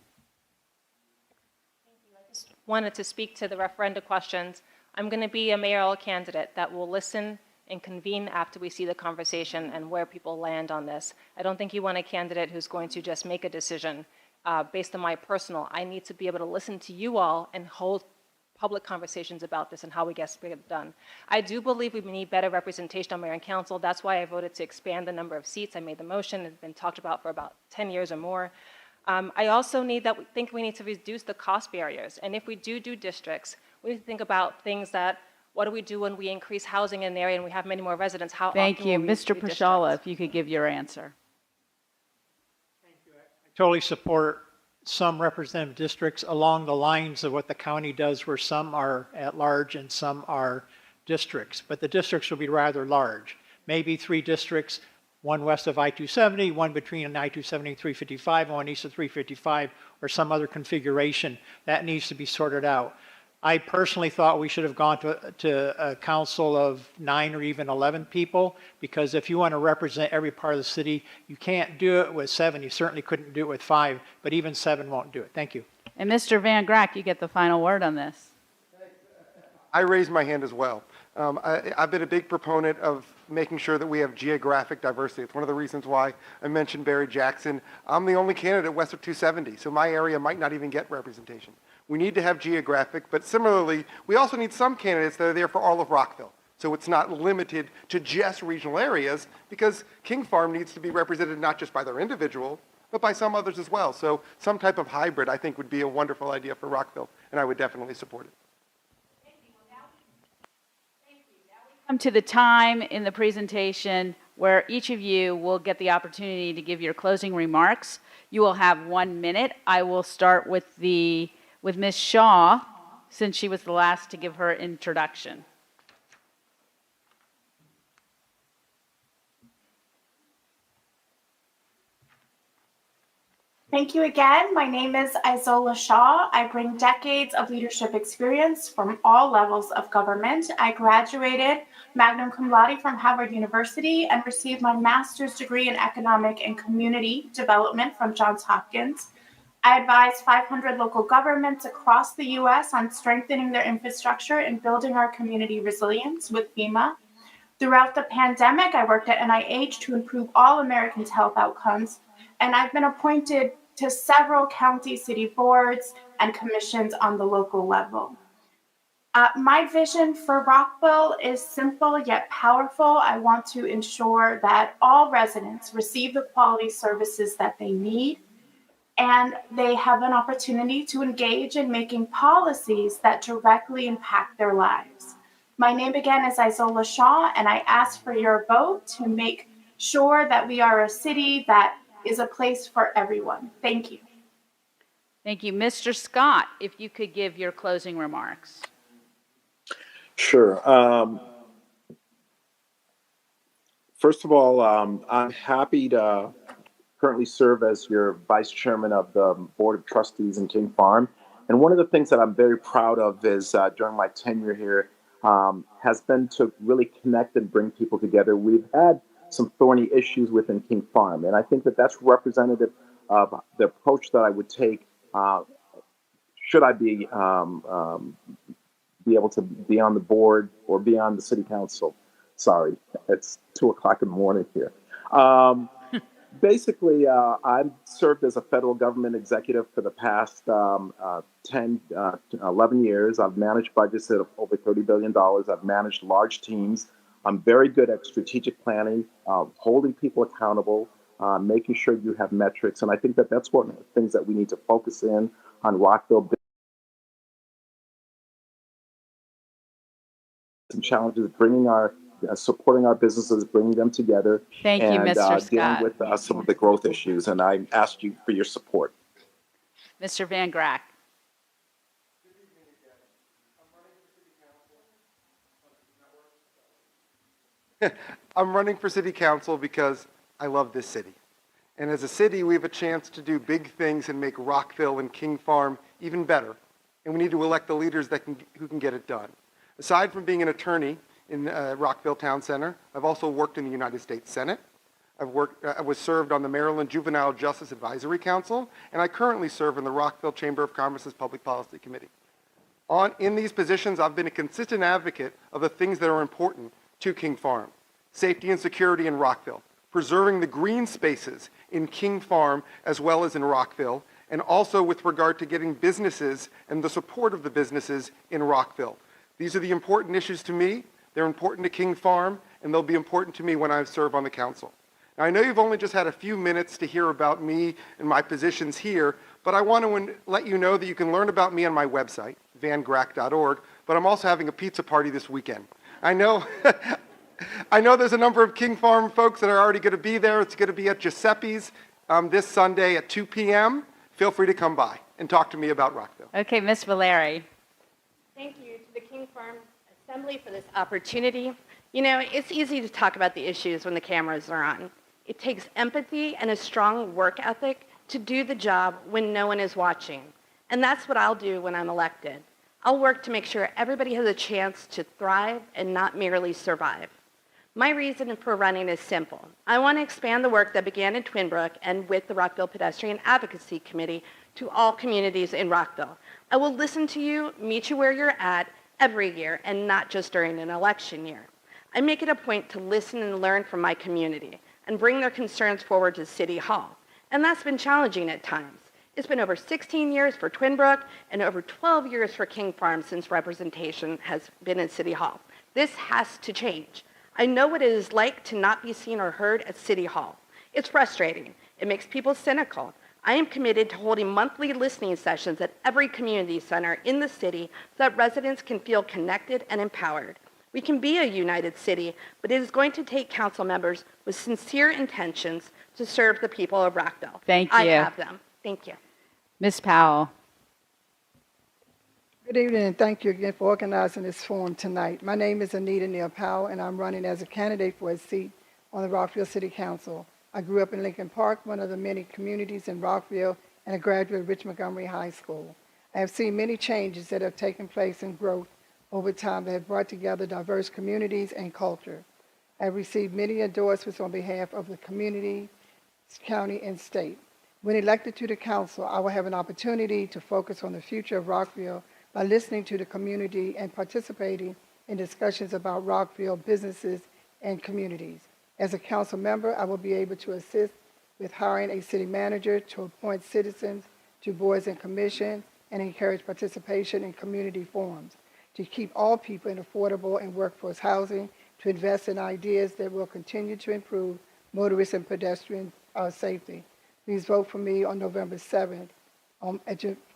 Wanted to speak to the referenda questions. I'm going to be a mayoral candidate that will listen and convene after we see the conversation and where people land on this. I don't think you want a candidate who's going to just make a decision based on my personal. I need to be able to listen to you all and hold public conversations about this and how we get it done. I do believe we need better representation on mayor and council. That's why I voted to expand the number of seats. I made the motion. It's been talked about for about 10 years or more. I also think we need to reduce the cost barriers. And if we do districts, we need to think about things that, what do we do when we increase housing in an area and we have many more residents? How Thank often you. will we Mr. redistrict? Pashala, if you could give your answer. I totally support some representative districts along the lines of what the county does, where some are at large and some are districts. But the districts will be rather large. Maybe 3 districts, one west of I-270, one between I-270 and 355, and one east of 355, or some other configuration. That needs to be sorted out. I personally thought we should have gone to a council of 9 or even 11 people, because if you want to represent every part of the city, you can't do it with 7. You certainly couldn't do it with 5, but even 7 won't do it. Thank you. And Mr. Van Grack, you get the final word on this. I raised my hand as well. I've been a big proponent of making sure that we have geographic diversity. It's one of the reasons why I mentioned Barry Jackson. I'm the only candidate west of 270, so my area might not even get representation. We need to have geographic, but similarly, we also need some candidates that are there for all of Rockville. So it's not limited to just regional areas, because King Farm needs to be represented not just by their individual, but by some others as well. So some type of hybrid, I think, would be a wonderful idea for Rockville, and I would definitely support it. Come to the time in the presentation where each of you will get the opportunity to give your closing remarks. You will have 1 minute. I will start with Ms. Shaw, since she was the last to give her introduction. Thank you again. My name is Isola Shaw. I bring decades of leadership experience from all levels of government. I graduated magna cum laude from Harvard University and received my master's degree in economic and community development from Johns Hopkins. I advise 500 local governments across the U.S. on strengthening their infrastructure and building our community resilience with FEMA. Throughout the pandemic, I worked at NIH to improve all Americans' health outcomes, and I've been appointed to several county city boards and commissions on the local level. My vision for Rockville is simple yet powerful. I want to ensure that all residents receive the quality services that they need, and they have an opportunity to engage in making policies that directly impact their lives. My name again is Isola Shaw, and I ask for your vote to make sure that we are a city that is a place for everyone. Thank you. Thank you. Mr. Scott, if you could give your closing remarks. Sure. First of all, I'm happy to currently serve as your vice chairman of the Board of Trustees in King Farm. And one of the things that I'm very proud of is during my tenure here has been to really connect and bring people together. We've had some thorny issues within King Farm, and I think that that's representative of the approach that I would take should I be able to be on the board or be on the city council. Sorry, it's 2:00 in the morning here. Basically, I've served as a federal government executive for the past 11 years. I've managed budgets of over $30 billion. I've managed large teams. I'm very good at strategic planning, holding people accountable, making sure you have metrics. And I think that that's one of the things that we need to focus in on Rockville. Some challenges, supporting our businesses, bringing them together. Thank you, Mr. Scott. Dealing with some of the growth issues. And I ask you for your support. Mr. Van Grack. I'm running for city council because I love this city. And as a city, we have a chance to do big things and make Rockville and King Farm even better. And we need to elect the leaders who can get it done. Aside from being an attorney in Rockville Town Center, I've also worked in the United States Senate. I was served on the Maryland Juvenile Justice Advisory Council, and I currently serve in the Rockville Chamber of Commerce's Public Policy Committee. In these positions, I've been a consistent advocate of the things that are important to King Farm: safety and security in Rockville, preserving the green spaces in King Farm as well as in Rockville, and also with regard to getting businesses and the support of the businesses in Rockville. These are the important issues to me. They're important to King Farm, and they'll be important to me when I serve on the council. Now, I know you've only just had a few minutes to hear about me and my positions here, but I want to let you know that you can learn about me on my website, vangrack.org, but I'm also having a pizza party this weekend. I know there's a number of King Farm folks that are already going to be there. It's going to be at Giuseppe's this Sunday at 2 p.m. Feel free to come by and talk to me about Rockville. Okay, Ms. Valeri. Thank you to the King Farm Assembly for this opportunity. You know, it's easy to talk about the issues when the cameras are on. It takes empathy and a strong work ethic to do the job when no one is watching. And that's what I'll do when I'm elected. I'll work to make sure everybody has a chance to thrive and not merely survive. My reason for running is simple. I want to expand the work that began in Twin Brook and with the Rockville Pedestrian Advocacy Committee to all communities in Rockville. I will listen to you, meet you where you're at every year, and not just during an election year. I make it a point to listen and learn from my community and bring their concerns forward to City Hall. And that's been challenging at times. It's been over 16 years for Twin Brook and over 12 years for King Farm since representation has been in City Hall. This has to change. I know what it is like to not be seen or heard at City Hall. It's frustrating. It makes people cynical. I am committed to holding monthly listening sessions at every community center in the city so that residents can feel connected and empowered. We can be a united city, but it is going to take council members with sincere intentions to serve the people of Rockville. Thank you. I have them. Thank you. Ms. Powell. Good evening, and thank you again for organizing this forum tonight. My name is Anita Neal Powell, and I'm running as a candidate for a seat on the Rockville City Council. I grew up in Lincoln Park, one of the many communities in Rockville, and a graduate of Rich Montgomery High School. I have seen many changes that have taken place in growth over time that have brought together diverse communities and culture. I have received many endorsements on behalf of the community, county, and state. When elected to the council, I will have an opportunity to focus on the future of Rockville by listening to the community and participating in discussions about Rockville businesses and communities. As a council member, I will be able to assist with hiring a city manager to appoint citizens to boards and commissions and encourage participation in community forums, to keep all people in affordable and workforce housing, to invest in ideas that will continue to improve motorist and pedestrian safety. Please vote for me on November 7th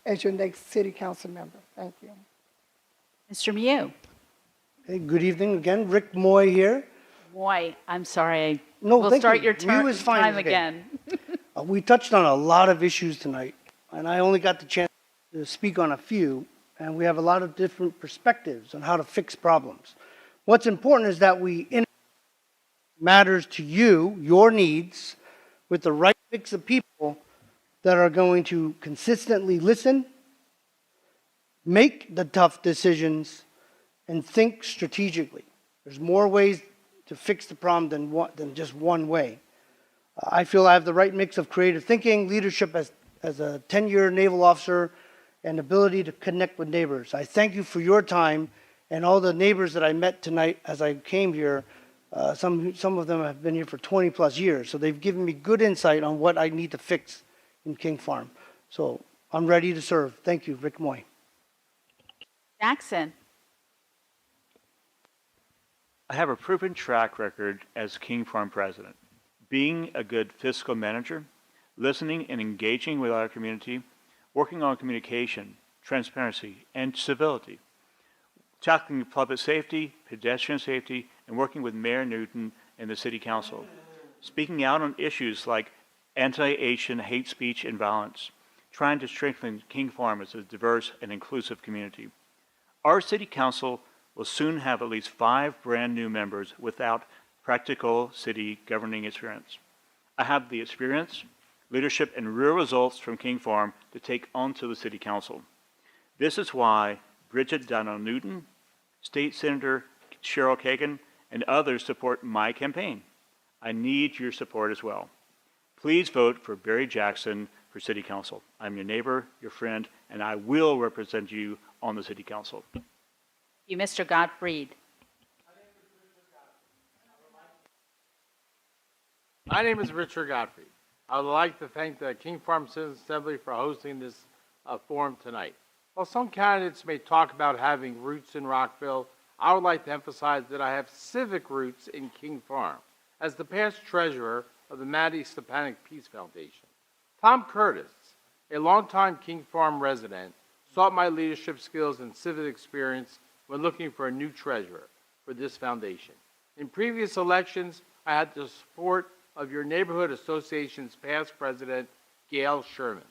as your next city council member. Thank you. Mr. Mew. Hey, good evening again. Rick Moy here. Moy, I'm sorry. No, we'll thank start you. your Mew is fine time today. again. We touched on a lot of issues tonight, and I only got the chance to speak on a few, and we have a lot of different perspectives on how to fix problems. What's important is that we matters to you, your needs, with the right mix of people that are going to consistently listen, make the tough decisions, and think strategically. There's more ways to fix the problem than just one way. I feel I have the right mix of creative thinking, leadership as a 10-year naval officer, and ability to connect with neighbors. I thank you for your time and all the neighbors that I met tonight as I came here. Some of them have been here for 20 plus years, so they've given me good insight on what I need to fix in King Farm. So I'm ready to serve. Thank you, Rick Moy. Jackson. I have a proven track record as King Farm president. Being a good fiscal manager, listening and engaging with our community, working on communication, transparency, and civility, tackling public safety, pedestrian safety, and working with Mayor Newton and the City Council, speaking out on issues like anti-Asian hate speech and violence, trying to strengthen King Farm as a diverse and inclusive community. Our City Council will soon have at least 5 brand new members without practical city governing experience. I have the experience, leadership, and real results from King Farm to take onto the City Council. This is why Bridget Donnell Newton, State Senator Cheryl Kagan, and others support my campaign. I need your support as well. Please vote for Barry Jackson for City Council. I'm your neighbor, your friend, and I will represent you on the City Council. You, Mr. Gottfried. My name is Richard Godfrey. I would like to thank the King Farm Citizens Assembly for hosting this forum tonight. While some candidates may talk about having roots in Rockville, I would like to emphasize that I have civic roots in King Farm as the past treasurer of the Maddie Stepanek Peace Foundation. Tom Curtis, a longtime King Farm resident, sought my leadership skills and civic experience when looking for a new treasurer for this foundation. In previous elections, I had the support of your neighborhood association's past president, Gail Sherman.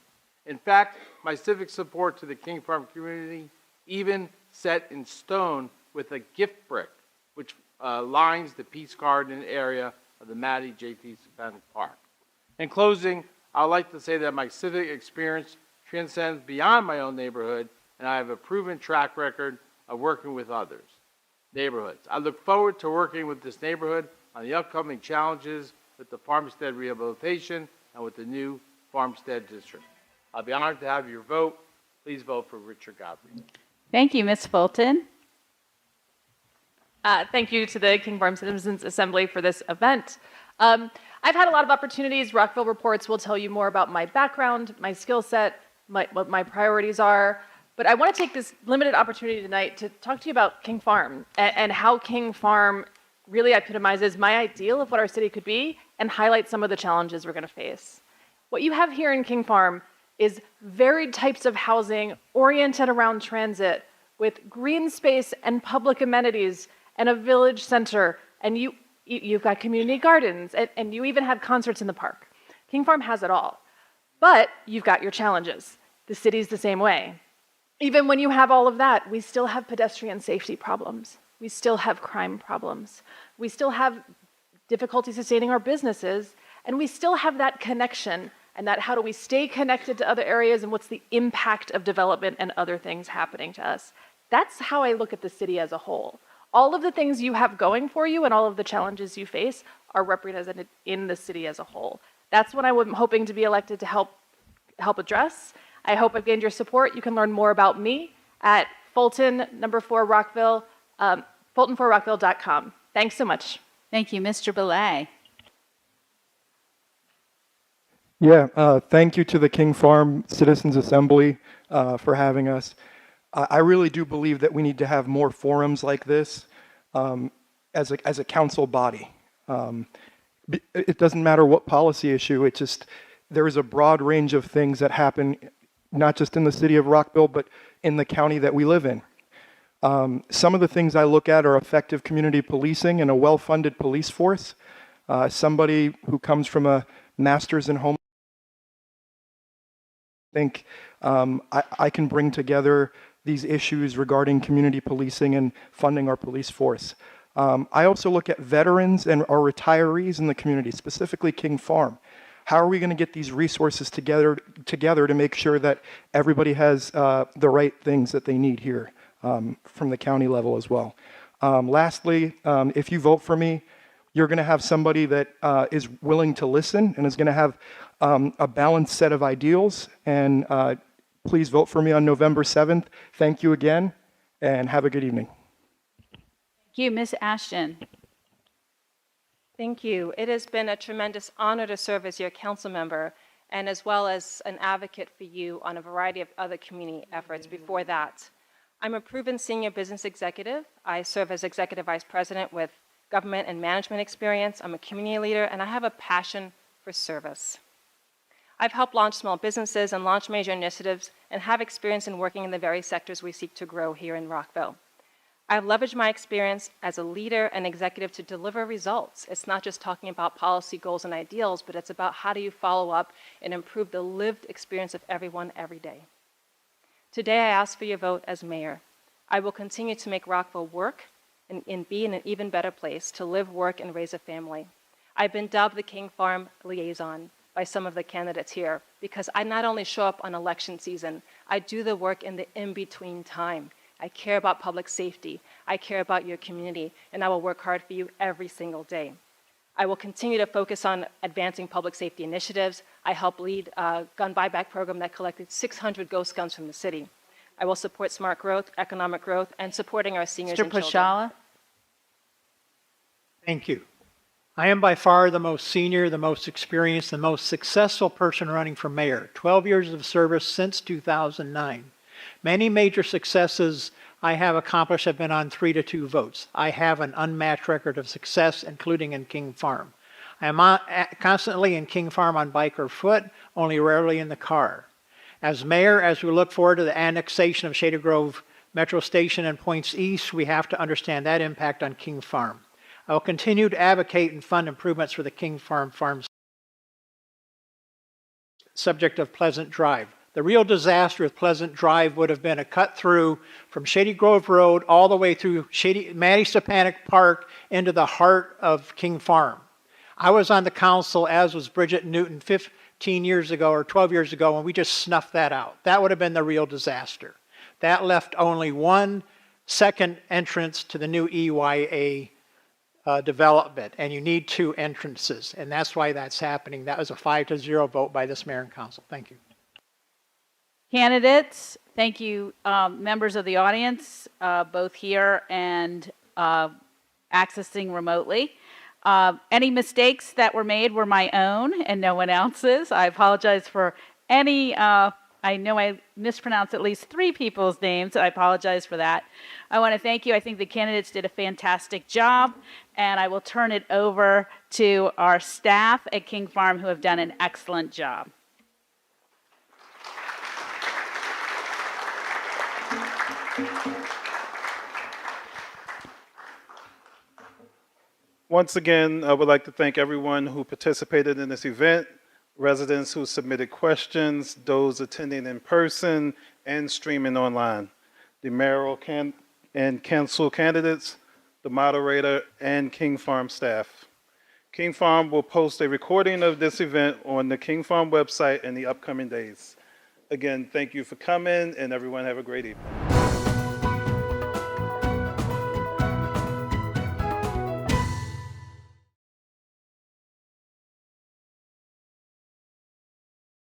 In fact, my civic support to the King Farm community even set in stone with a gift brick, which lines the Peace Garden area of the Maddie J.T. Stepanek Park. In closing, I would like to say that my civic experience transcends beyond my own neighborhood, and I have a proven track record of working with others' neighborhoods. I look forward to working with this neighborhood on the upcoming challenges with the Farmstead rehabilitation and with the new Farmstead district. I'll be honored to have your vote. Please vote for Richard Godfrey. Thank you, Ms. Fulton. Thank you to the King Farm Citizens Assembly for this event. I've had a lot of opportunities. Rockville Reports will tell you more about my background, my skill set, what my priorities are. But I want to take this limited opportunity tonight to talk to you about King Farm and how King Farm really epitomizes my ideal of what our city could be and highlight some of the challenges we're going to face. What you have here in King Farm is varied types of housing oriented around transit with green space and public amenities and a village center, and you've got community gardens, and you even have concerts in the park. King Farm has it all. But you've got your challenges. The city's the same way. Even when you have all of that, we still have pedestrian safety problems. We still have crime problems. We still have difficulty sustaining our businesses, and we still have that connection and that how do we stay connected to other areas and what's the impact of development and other things happening to us. That's how I look at the city as a whole. All of the things you have going for you and all of the challenges you face are represented in the city as a whole. That's what I'm hoping to be elected to help address. I hope I've gained your support. You can learn more about me at Fulton 4 Rockville, Fulton4Rockville.com. Thanks so much. Thank you. Mr. Belay. Yeah, thank you to the King Farm Citizens Assembly for having us. I really do believe that we need to have more forums like this as a council body. It doesn't matter what policy issue, it just, there is a broad range of things that happen, not just in the city of Rockville, but in the county that we live in. Some of the things I look at are effective community policing and a well-funded police force. Somebody who comes from a master's in home, I think I can bring together these issues regarding community policing and funding our police force. I also look at veterans and our retirees in the community, specifically King Farm. How are we going to get these resources together to make sure that everybody has the right things that they need here from the county level as well? Lastly, if you vote for me, you're going to have somebody that is willing to listen and is going to have a balanced set of ideals. And please vote for me on November 7th. Thank you again, and have a good evening. Thank you. Ms. Ashton. Thank you. It has been a tremendous honor to serve as your council member and as well as an advocate for you on a variety of other community efforts before that. I'm a proven senior business executive. I serve as executive vice president with government and management experience. I'm a community leader, and I have a passion for service. I've helped launch small businesses and launch major initiatives and have experience in working in the very sectors we seek to grow here in Rockville. I've leveraged my experience as a leader and executive to deliver results. It's not just talking about policy goals and ideals, but it's about how do you follow up and improve the lived experience of everyone every day. Today, I ask for your vote as mayor. I will continue to make Rockville work and be in an even better place to live, work, and raise a family. I've been dubbed the King Farm liaison by some of the candidates here because I not only show up on election season, I do the work in the in-between time. I care about public safety. I care about your community, and I will work hard for you every single day. I will continue to focus on advancing public safety initiatives. I helped lead a gun buyback program that collected 600 ghost guns from the city. I will support smart growth, economic growth, and supporting our seniors and children. Pashala. Thank you. I am by far the most senior, the most experienced, the most successful person running for mayor. 12 years of service since 2009. Many major successes I have accomplished have been on 3-2 votes. I have an unmatched record of success, including in King Farm. I am constantly in King Farm on bike or foot, only rarely in the car. As mayor, as we look forward to the annexation of Shady Grove Metro Station and Points East, we have to understand that impact on King Farm. I will continue to advocate and fund improvements for the King Farm farms. Subject of Pleasant Drive. The real disaster with Pleasant Drive would have been a cut through from Shady Grove Road all the way through Matty Stepanek Park into the heart of King Farm. I was on the council, as was Bridget Newton, 15 years ago or 12 years ago, and we just snuffed that out. That would have been the real disaster. That left only one second entrance to the new EYA development, and you need 2 entrances, and that's why that's happening. That was a 5-0 vote by this mayor and council. Thank you. Candidates, thank you, members of the audience, both here and accessing remotely. Any mistakes that were made were my own and no one else's. I apologize for any, I know I mispronounced at least 3 people's names. I apologize for that. I want to thank you. I think the candidates did a fantastic job, and I will turn it over to our staff at King Farm who have done an excellent job. Once again, I would like to thank everyone who participated in this event, residents who submitted questions, those attending in person and streaming online, the mayoral and council candidates, the moderator, and King Farm staff. King Farm will post a recording of this event on the King Farm website in the upcoming days. Again, thank you for coming, and everyone have a great evening.